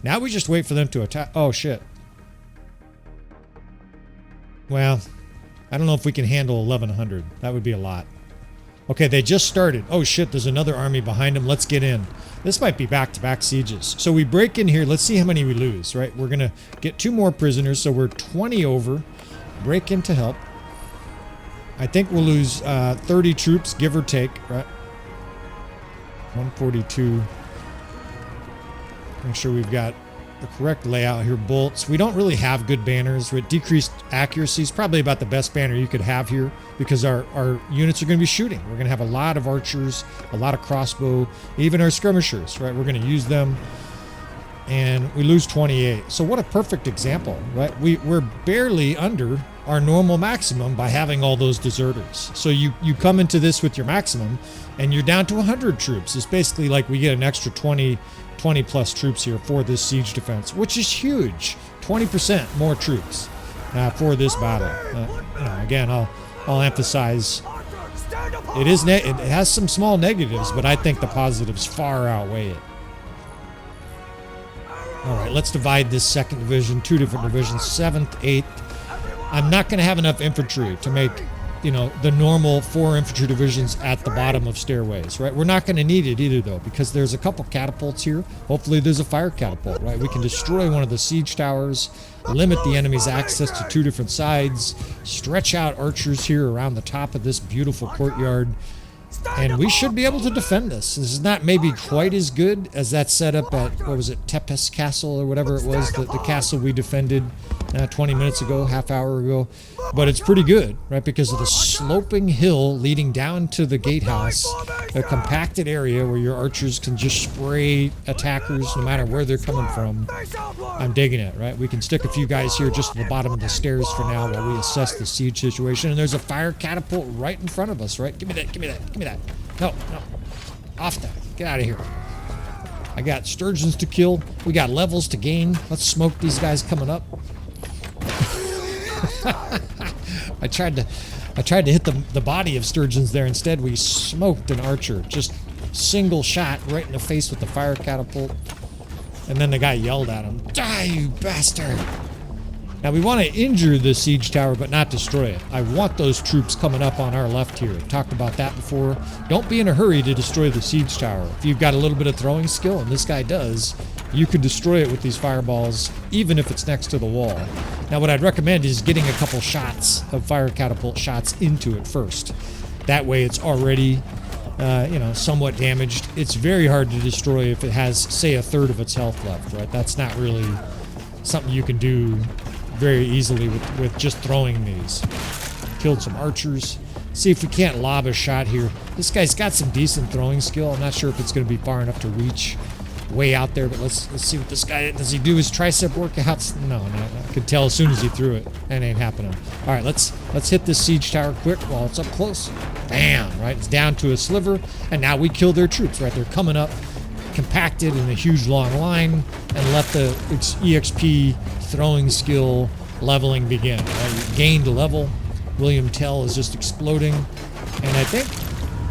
Now we just wait for them to attack. Oh shit. Well, I don't know if we can handle 1100. That would be a lot. Okay, they just started. Oh shit, there's another army behind them. Let's get in. This might be back-to-back sieges. So we break in here. Let's see how many we lose, right? We're going to get 2 more prisoners, so we're 20 over. Break in to help. I think we'll lose 30 troops, give or take, right? 142. Make sure we've got the correct layout here. Bolts. We don't really have good banners. With decreased accuracy is probably about the best banner you could have here because our units are going to be shooting. We're going to have a lot of archers, a lot of crossbow, even our skirmishers, right? We're going to use them. And we lose 28. So what a perfect example, right? We're barely under our normal maximum by having all those deserters. So you come into this with your maximum and you're down to 100 troops. It's basically like we get an extra 20 plus troops here for this siege defense, which is huge. 20% more troops for this battle. Again, I'll emphasize it has some small negatives, but I think the positives far outweigh it. All right, let's divide this 2nd division, 2 different divisions, 7th, 8th. I'm not going to have enough infantry to make, the normal 4 infantry divisions at the bottom of stairways, right? We're not going to need it either, though, because there's a couple catapults here. Hopefully there's a fire catapult, right? We can destroy one of the siege towers, limit the enemy's access to 2 different sides, stretch out archers here around the top of this beautiful courtyard. And we should be able to defend this. This is not maybe quite as good as that setup at, what was it, Tepes Castle or whatever it was, the castle we defended 20 minutes ago, half hour ago. But it's pretty good, right? Because of the sloping hill leading down to the gatehouse, a compacted area where your archers can just spray attackers no matter where they're coming from. I'm digging it, right? We can stick a few guys here just at the bottom of the stairs for now while we assess the siege situation. And there's a fire catapult right in front of us, right? Give me that, give me that, give me that. No, no. Off that. Get out of here. I got sturgeons to kill. We got levels to gain. Let's smoke these guys coming up. I tried to hit the body of sturgeons there. Instead, we smoked an archer. Just single shot right in the face with the fire catapult. And then the guy yelled at him, "Die, you bastard!" Now, we want to injure the siege tower, but not destroy it. I want those troops coming up on our left here. I've talked about that before. Don't be in a hurry to destroy the siege tower. If you've got a little bit of throwing skill, and this guy does, you can destroy it with these fireballs, even if it's next to the wall. Now, what I'd recommend is getting a couple shots of fire catapult shots into it first. That way, it's already, somewhat damaged. It's very hard to destroy if it has, say, a third of its health left, right? That's not really something you can do very easily with just throwing these. Killed some archers. See if we can't lob a shot here. This guy's got some decent throwing skill. I'm not sure if it's going to be far enough to reach way out there, but let's see what this guy does. He do his tricep workouts? No. I could tell as soon as he threw it. That ain't happening. All right, let's hit this siege tower quick while it's up close. Bam! Right, it's down to a sliver, and now we kill their troops. Right, they're coming up, compacted in a huge long line, and let the EXP throwing skill leveling begin. Right? You gained a level. William Tell is just exploding, and I think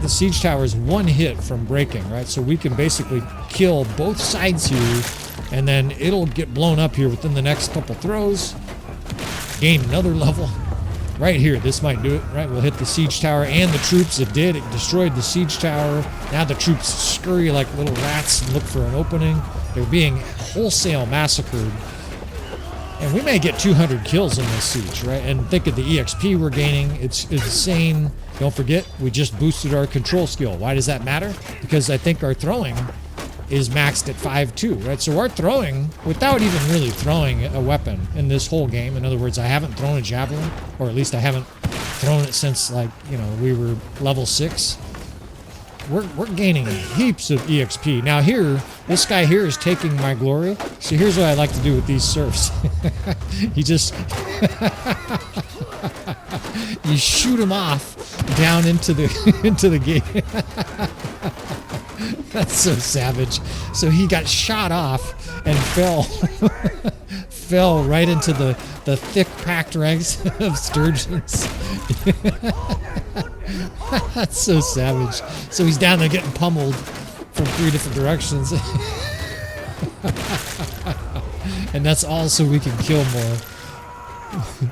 the siege tower is one hit from breaking, right? So we can basically kill both sides here, and then it'll get blown up here within the next couple throws. Gain another level. Right here, this might do it, right? We'll hit the siege tower and the troops. It did. It destroyed the siege tower. Now the troops scurry like little rats and look for an opening. They're being wholesale massacred. And we may get 200 kills in this siege, right? And think of the EXP we're gaining. It's insane. Don't forget, we just boosted our control skill. Why does that matter? Because I think our throwing is maxed at 5.2, right? So our throwing, without even really throwing a weapon in this whole game, in other words, I haven't thrown a javelin, or at least I haven't thrown it since, we were level 6. We're gaining heaps of EXP. Now here, this guy here is taking my glory. So here's what I like to do with these serfs. You just... you shoot him off down into the gate. That's so savage. So he got shot off and fell right into the thick packed ranks of sturgeons. That's so savage. So he's down there getting pummeled from 3 different directions. And that's all so we can kill more.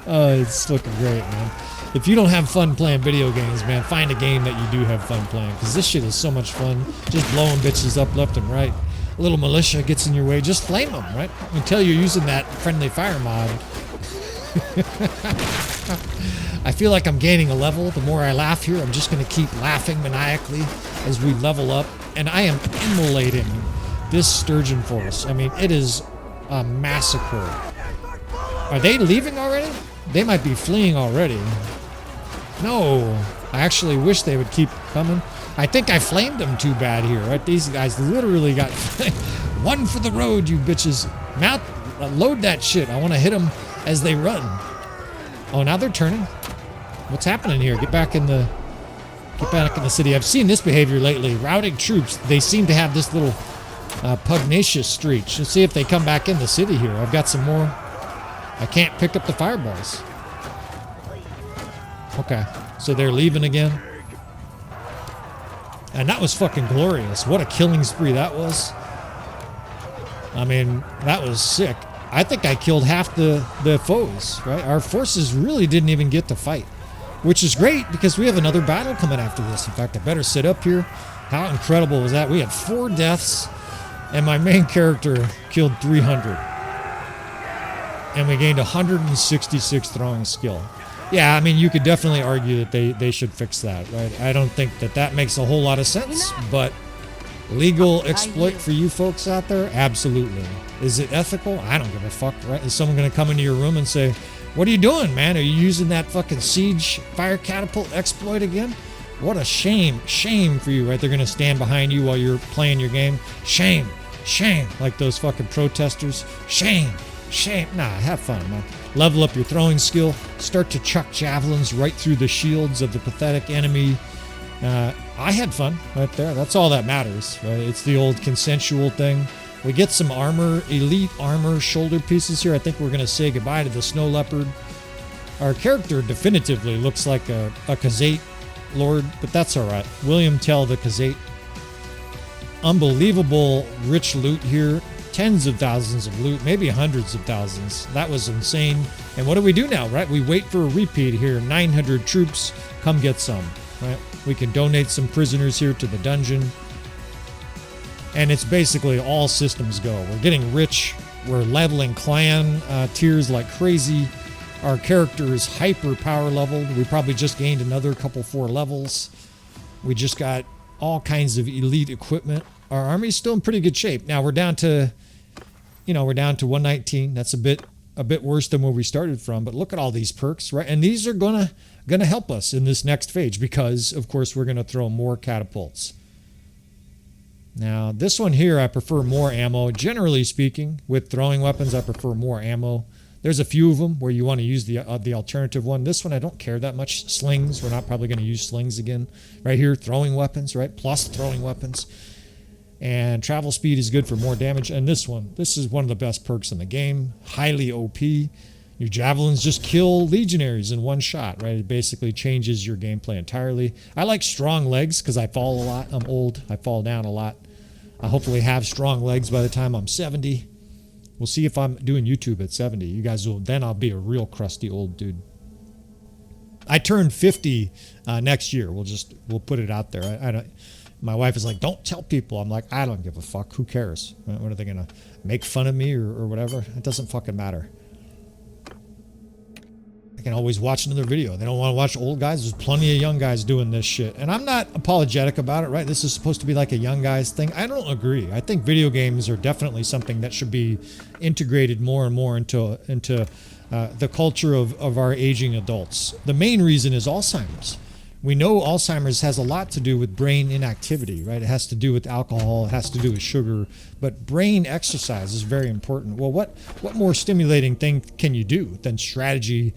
Oh, it's looking great, man. If you don't have fun playing video games, man, find a game that you do have fun playing, because this shit is so much fun. Just blowing bitches up left and right. A little militia gets in your way, just flame them, right? Until you're using that friendly fire mod. I feel like I'm gaining a level. The more I laugh here, I'm just going to keep laughing maniacally as we level up. And I am immolating this sturgeon force. I mean, it is a massacre. Are they leaving already? They might be fleeing already. No, I actually wish they would keep coming. I think I flamed them too bad here, right? These guys literally got one for the road, you bitches. Mount, load that shit. I want to hit them as they run. Oh, now they're turning. What's happening here? Get back in the city. I've seen this behavior lately. Routing troops. They seem to have this little pugnacious streak. Let's see if they come back in the city here. I've got some more. I can't pick up the fireballs. Okay, so they're leaving again. And that was fucking glorious. What a killing spree that was. I mean, that was sick. I think I killed half the foes, right? Our forces really didn't even get to fight, which is great because we have another battle coming after this. In fact, I better sit up here. How incredible was that? We had 4 deaths, and my main character killed 300. And we gained 166 throwing skill. Yeah, I mean, you could definitely argue that they should fix that, right? I don't think that that makes a whole lot of sense, but legal exploit for you folks out there? Absolutely. Is it ethical? I don't give a fuck, right? Is someone going to come into your room and say, what are you doing, man? Are you using that fucking siege fire catapult exploit again? What a shame. Shame for you, right? They're going to stand behind you while you're playing your game. Shame. Shame. Like those fucking protesters. Shame. Shame. Nah, have fun, man. Level up your throwing skill. Start to chuck javelins right through the shields of the pathetic enemy. I had fun right there. That's all that matters, right? It's the old consensual thing. We get some armor, elite armor shoulder pieces here. I think we're going to say goodbye to the snow leopard. Our character definitively looks like a Khazate lord, but that's all right. William Tell the Khazate. Unbelievable rich loot here. Tens of thousands of loot, maybe hundreds of thousands. That was insane. And what do we do now, right? We wait for a repeat here. 900 troops. Come get some, right? We can donate some prisoners here to the dungeon. And it's basically all systems go. We're getting rich. We're leveling clan tiers like crazy. Our character is hyper power leveled. We probably just gained another couple 4 levels. We just got all kinds of elite equipment. Our army's still in pretty good shape. Now we're down to, we're down to 119. That's a bit worse than where we started from. But look at all these perks, right? And these are gonna help us in this next phase because, of course, we're gonna throw more catapults. Now this one here, I prefer more ammo. Generally speaking, with throwing weapons, I prefer more ammo. There's a few of them where you want to use the alternative one. This one I don't care that much. Slings, we're not probably going to use slings again. Right here, throwing weapons, right? Plus throwing weapons. And travel speed is good for more damage. And this is one of the best perks in the game. Highly OP. Your javelins just kill legionaries in one shot, right? It basically changes your gameplay entirely. I like strong legs because I fall a lot. I'm old. I fall down a lot. I hopefully have strong legs by the time I'm 70. We'll see if I'm doing YouTube at 70. You guys will, then I'll be a real crusty old dude. I turned 50 next year. We'll put it out there. I don't. My wife is like, don't tell people. I'm like, I don't give a fuck. Who cares? What are they gonna make fun of me or whatever? It doesn't fucking matter. I can always watch another video. They don't want to watch old guys. There's plenty of young guys doing this shit. And I'm not apologetic about it, right? This is supposed to be like a young guys thing. I don't agree. I think video games are definitely something that should be integrated more and more into the culture of our aging adults. The main reason is Alzheimer's. We know Alzheimer's has a lot to do with brain inactivity, right? It has to do with alcohol. It has to do with sugar. But brain exercise is very important. Well, what more stimulating thing can you do than strategy,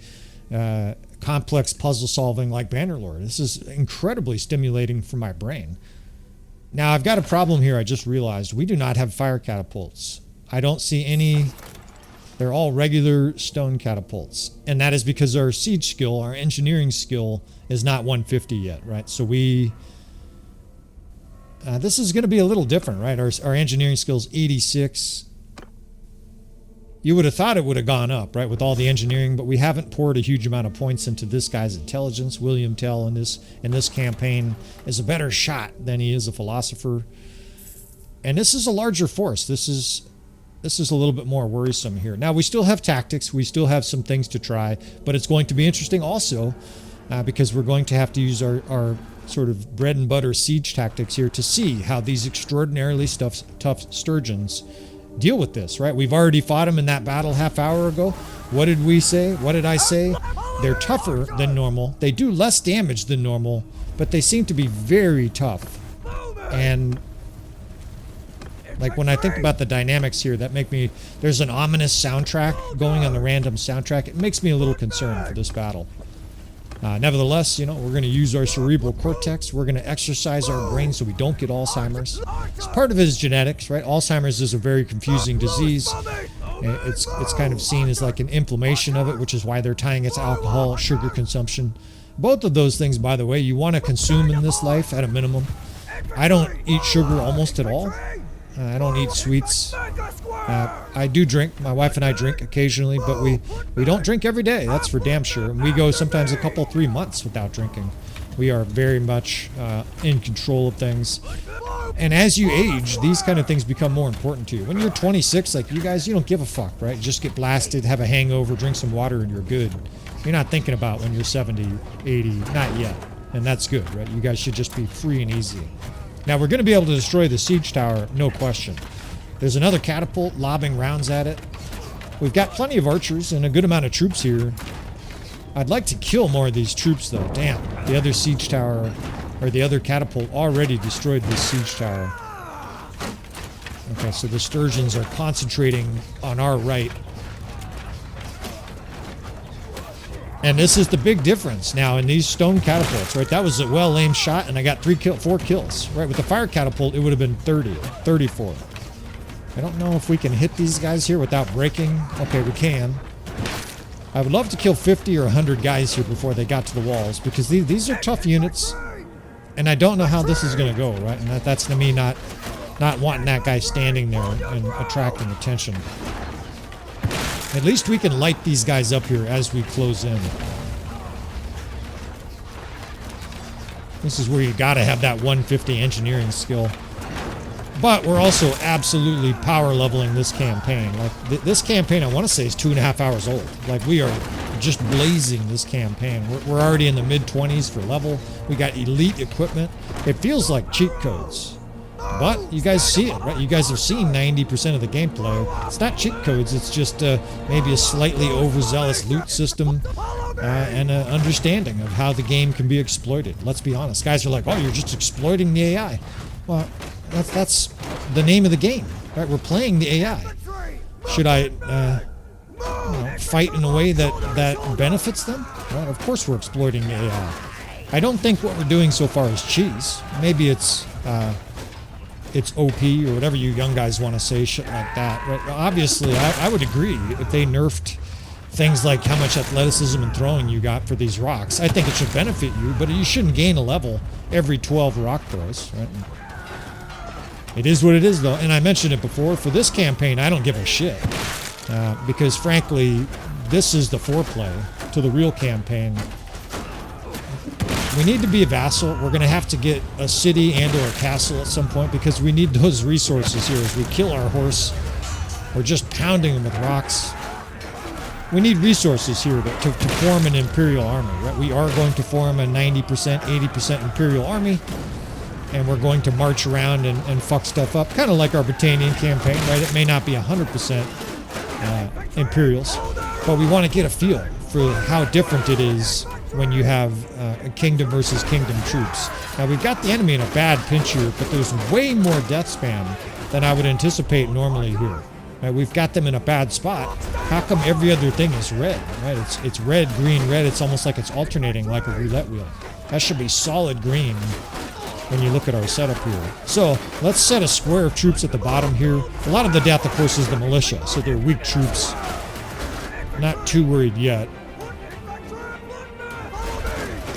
complex puzzle solving like Bannerlord? This is incredibly stimulating for my brain. Now, I've got a problem here. I just realized we do not have fire catapults. I don't see any. They're all regular stone catapults. And that is because our siege skill, our engineering skill, is not 150 yet, right? So this is going to be a little different, right? Our engineering skill is 86. You would have thought it would have gone up, right, with all the engineering, but we haven't poured a huge amount of points into this guy's intelligence. William Tell in this campaign is a better shot than he is a philosopher. And this is a larger force. This is a little bit more worrisome here. Now, we still have tactics. We still have some things to try, but it's going to be interesting also because we're going to have to use our sort of bread and butter siege tactics here to see how these extraordinarily tough Sturgians deal with this, right? We've already fought them in that battle half hour ago. What did we say? What did I say? They're tougher than normal. They do less damage than normal, but they seem to be very tough. And like when I think about the dynamics here, there's an ominous soundtrack going on the random soundtrack. It makes me a little concerned for this battle. Nevertheless, we're going to use our cerebral cortex. We're going to exercise our brain so we don't get Alzheimer's. It's part of it is genetics, right? Alzheimer's is a very confusing disease. It's kind of seen as like an inflammation of it, which is why they're tying it to alcohol, sugar consumption. Both of those things, by the way, you want to consume in this life at a minimum. I don't eat sugar almost at all. I don't eat sweets. I do drink. My wife and I drink occasionally, but we don't drink every day. That's for damn sure. And we go sometimes a couple, 3 months without drinking. We are very much in control of things. And as you age, these kind of things become more important to you. When you're 26, like you guys, you don't give a fuck, right? Just get blasted, have a hangover, drink some water, and you're good. You're not thinking about when you're 70, 80, not yet. And that's good, right? You guys should just be free and easy. Now, we're going to be able to destroy the siege tower, no question. There's another catapult lobbing rounds at it. We've got plenty of archers and a good amount of troops here. I'd like to kill more of these troops, though. Damn, the other siege tower, or the other catapult, already destroyed this siege tower. Okay, so the Sturgians are concentrating on our right. And this is the big difference now in these stone catapults, right? That was a well-aimed shot, and I got 4 kills. Right, with the fire catapult, it would have been 34. I don't know if we can hit these guys here without breaking. Okay, we can. I would love to kill 50 or 100 guys here before they got to the walls, because these are tough units, and I don't know how this is going to go, right? And that's to me not wanting that guy standing there and attracting attention. At least we can light these guys up here as we close in. This is where you got to have that 150 engineering skill. But we're also absolutely power leveling this campaign. Like this campaign, I want to say, is 2.5 hours old. Like we are just blazing this campaign. We're already in the mid-20s for level. We got elite equipment. It feels like cheat codes. But you guys see it, right? You guys have seen 90% of the gameplay. It's not cheat codes. It's just maybe a slightly overzealous loot system and an understanding of how the game can be exploited. Let's be honest. Guys are like, oh, you're just exploiting the AI. Well, that's the name of the game, right? We're playing the AI. Should I fight in a way that benefits them? Well, of course we're exploiting the AI. I don't think what we're doing so far is cheese. Maybe it's OP or whatever you young guys want to say, shit like that. Right? Obviously, I would agree if they nerfed things like how much athleticism and throwing you got for these rocks. I think it should benefit you, but you shouldn't gain a level every 12 rock throws, right? It is what it is, though, and I mentioned it before. For this campaign, I don't give a shit, because frankly, this is the foreplay to the real campaign. We need to be a vassal. We're going to have to get a city and or a castle at some point, because we need those resources here as we kill our horse. We're just pounding them with rocks. We need resources here to form an imperial army, right? We are going to form a 90%, 80% imperial army. And we're going to march around and fuck stuff up, kind of like our Britannian campaign, right? It may not be 100% Imperials, but we want to get a feel for how different it is when you have a kingdom versus kingdom troops. Now, we've got the enemy in a bad pinch here, but there's way more death spam than I would anticipate normally here. Right? We've got them in a bad spot. How come every other thing is red, right? It's red, green, red. It's almost like it's alternating like a roulette wheel. That should be solid green when you look at our setup here. So let's set a square of troops at the bottom here. A lot of the death, of course, is the militia, so they're weak troops. Not too worried yet.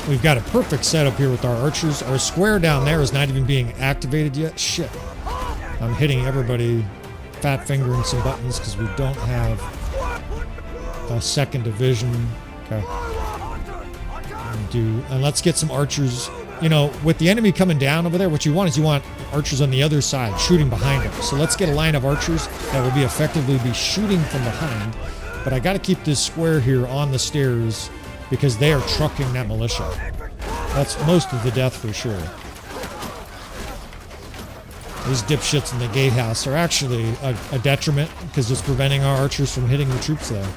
We've got a perfect setup here with our archers. Our square down there is not even being activated yet. Shit. I'm hitting everybody, fat fingering some buttons because we don't have a second division. Okay. And let's get some archers. You know, with the enemy coming down over there, what you want is you want archers on the other side shooting behind them. So let's get a line of archers that will be effectively shooting from behind. But I got to keep this square here on the stairs because they are trucking that militia. That's most of the death for sure. These dipshits in the gatehouse are actually a detriment because it's preventing our archers from hitting the troops there.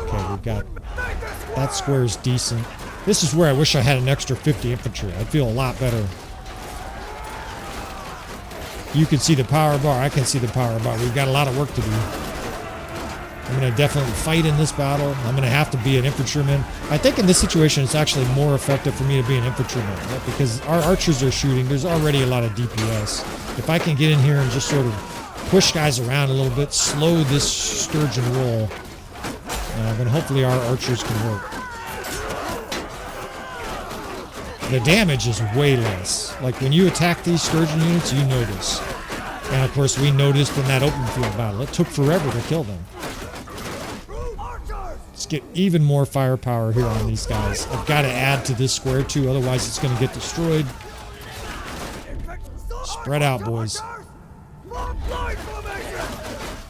Okay, we've got... That square is decent. This is where I wish I had an extra 50 infantry. I'd feel a lot better. You can see the power bar. I can see the power bar. We've got a lot of work to do. I'm going to definitely fight in this battle. I'm going to have to be an infantryman. I think in this situation, it's actually more effective for me to be an infantryman, right? Because our archers are shooting. There's already a lot of DPS. If I can get in here and just sort of push guys around a little bit, slow this Sturgian roll, then hopefully our archers can work. The damage is way less. Like when you attack these Sturgian units, you notice. And of course, we noticed in that open field battle. It took forever to kill them. Let's get even more firepower here on these guys. I've got to add to this square too, otherwise it's going to get destroyed. Spread out, boys.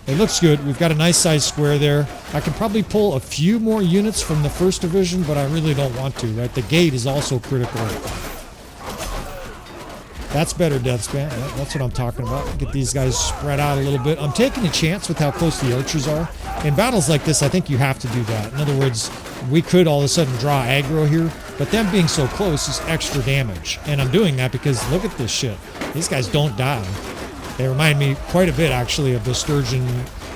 It looks good. We've got a nice sized square there. I can probably pull a few more units from the first division, but I really don't want to, right? The gate is also critical. That's better, Deathspan. That's what I'm talking about. Get these guys spread out a little bit. I'm taking a chance with how close the archers are. In battles like this, I think you have to do that. In other words, we could all of a sudden draw aggro here, but them being so close is extra damage. And I'm doing that because look at this shit. These guys don't die. They remind me quite a bit, actually, of the Sturgian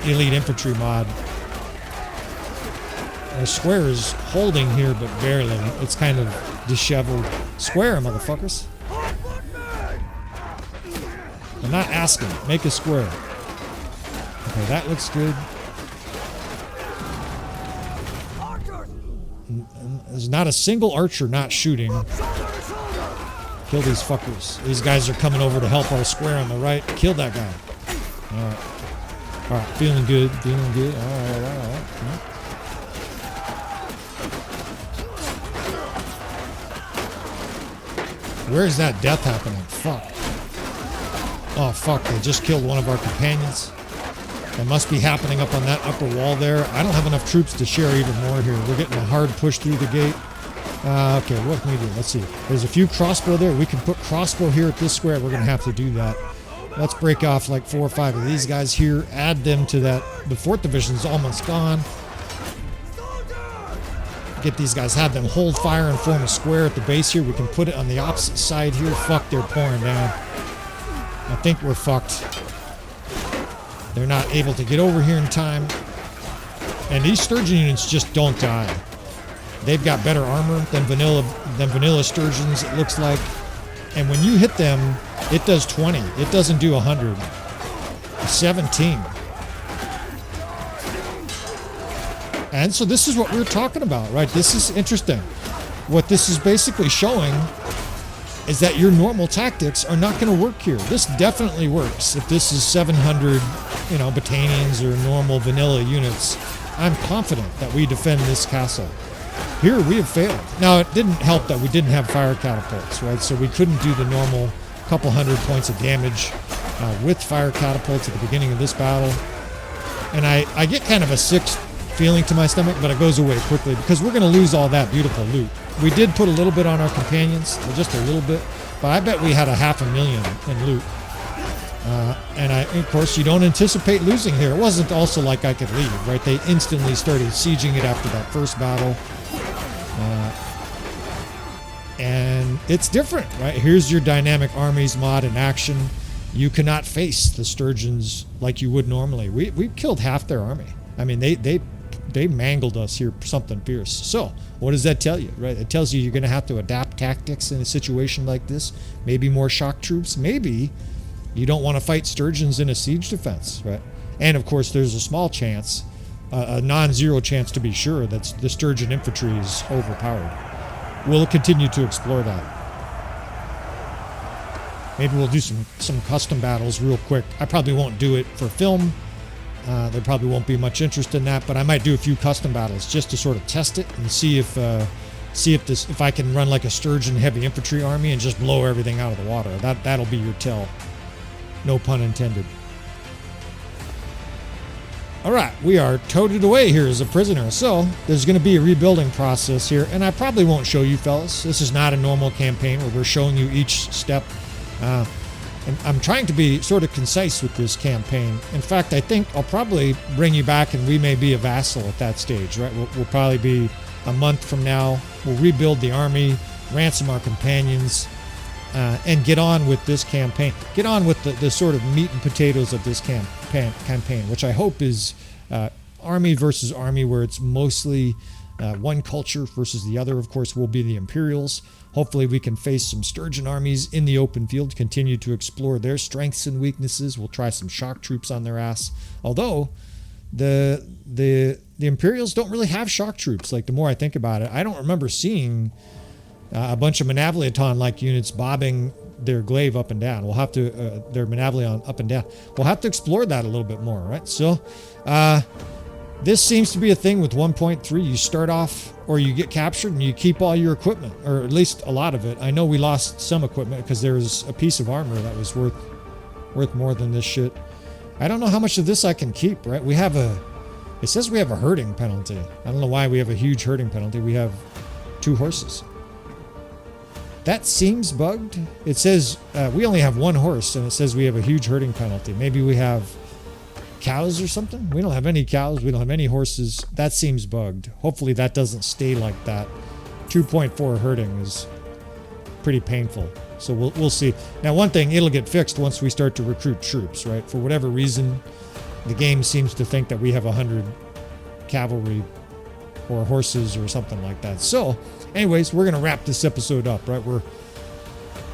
Elite Infantry mod. The square is holding here, but barely. It's kind of disheveled. Square, motherfuckers. I'm not asking. Make a square. Okay, that looks good. There's not a single archer not shooting. Kill these fuckers. These guys are coming over to help our square on the right. Kill that guy. Alright. Alright, feeling good. Feeling good. Alright. Where's that death happening? Fuck. Oh, fuck. They just killed one of our companions. It must be happening up on that upper wall there. I don't have enough troops to share even more here. We're getting a hard push through the gate. Okay, what can we do? Let's see. There's a few crossbow there. We can put crossbow here at this square. We're going to have to do that. Let's break off like 4 or 5 of these guys here. Add them to that. The 4th Division's almost gone. Get these guys, have them hold fire and form a square at the base here. We can put it on the opposite side here. Fuck, they're pouring down. I think we're fucked. They're not able to get over here in time. And these Sturgian units just don't die. They've got better armor than vanilla Sturgians, it looks like. And when you hit them, it does 20. It doesn't do 100. 17. And so this is what we're talking about, right? This is interesting. What this is basically showing is that your normal tactics are not going to work here. This definitely works. If this is 700, battalions or normal vanilla units, I'm confident that we defend this castle. Here we have failed. Now, it didn't help that we didn't have fire catapults, right? So we couldn't do the normal couple hundred points of damage with fire catapults at the beginning of this battle. And I get kind of a sick feeling to my stomach, but it goes away quickly because we're going to lose all that beautiful loot. We did put a little bit on our companions, just a little bit, but I bet we had 500,000 in loot. And of course, you don't anticipate losing here. It wasn't also like I could leave, right? They instantly started sieging it after that first battle. And it's different, right? Here's your Dynamic Armies mod in action. You cannot face the Sturgians like you would normally. We killed half their army. I mean, they mangled us here, something fierce. So, what does that tell you, right? It tells you you're going to have to adapt tactics in a situation like this. Maybe more shock troops. Maybe you don't want to fight Sturgians in a siege defense, right? And of course, there's a small chance, a non-zero chance to be sure, that the Sturgian infantry is overpowered. We'll continue to explore that. Maybe we'll do some custom battles real quick. I probably won't do it for film. There probably won't be much interest in that, but I might do a few custom battles just to sort of test it and see if I can run like a Sturgian heavy infantry army and just blow everything out of the water. That'll be your tell. No pun intended. All right, we are toted away here as a prisoner, so there's going to be a rebuilding process here, and I probably won't show you fellas. This is not a normal campaign where we're showing you each step. And I'm trying to be sort of concise with this campaign. In fact, I think I'll probably bring you back and we may be a vassal at that stage, right? We'll probably be a month from now. We'll rebuild the army, ransom our companions, and get on with this campaign. Get on with the sort of meat and potatoes of this campaign, which I hope is army versus army, where it's mostly one culture versus the other. Of course, will be the Imperials. Hopefully we can face some Sturgian armies in the open field, continue to explore their strengths and weaknesses. We'll try some shock troops on their ass. Although the Imperials don't really have shock troops. Like, the more I think about it, I don't remember seeing a bunch of Manavliaton-like units bobbing their glaive up and down. We'll have to, their Manavlion up and down. We'll have to explore that a little bit more, right? So, This seems to be a thing with 1.3. You start off, or you get captured, and you keep all your equipment, or at least a lot of it. I know we lost some equipment because there was a piece of armor that was worth more than this shit. I don't know how much of this I can keep, right? We have it says we have a herding penalty. I don't know why we have a huge herding penalty. We have 2 horses. That seems bugged. It says we only have 1 horse, and it says we have a huge herding penalty. Maybe we have cows or something? We don't have any cows. We don't have any horses. That seems bugged. Hopefully that doesn't stay like that. 2.4 herding is pretty painful. So we'll see. Now, one thing, it'll get fixed once we start to recruit troops, right? For whatever reason, the game seems to think that we have 100 cavalry or horses or something like that. So, anyways, we're going to wrap this episode up, right? We're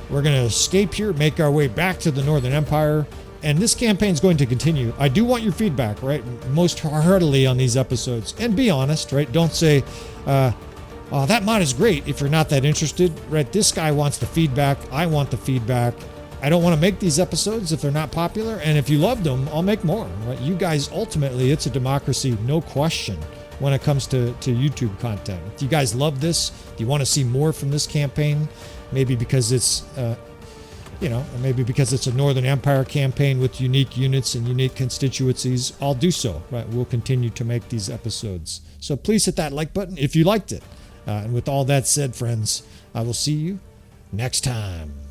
going to escape here, make our way back to the Northern Empire, and this campaign is going to continue. I do want your feedback, right? Most heartily on these episodes. And be honest, right? Don't say, oh, that mod is great if you're not that interested, right? This guy wants the feedback. I want the feedback. I don't want to make these episodes if they're not popular. And if you loved them, I'll make more, right? You guys, ultimately, it's a democracy, no question, when it comes to YouTube content. If you guys love this, do you want to see more from this campaign? Maybe because it's, maybe because it's a Northern Empire campaign with unique units and unique constituencies, I'll do so, right? We'll continue to make these episodes. So please hit that like button if you liked it. And with all that said, friends, I will see you next time.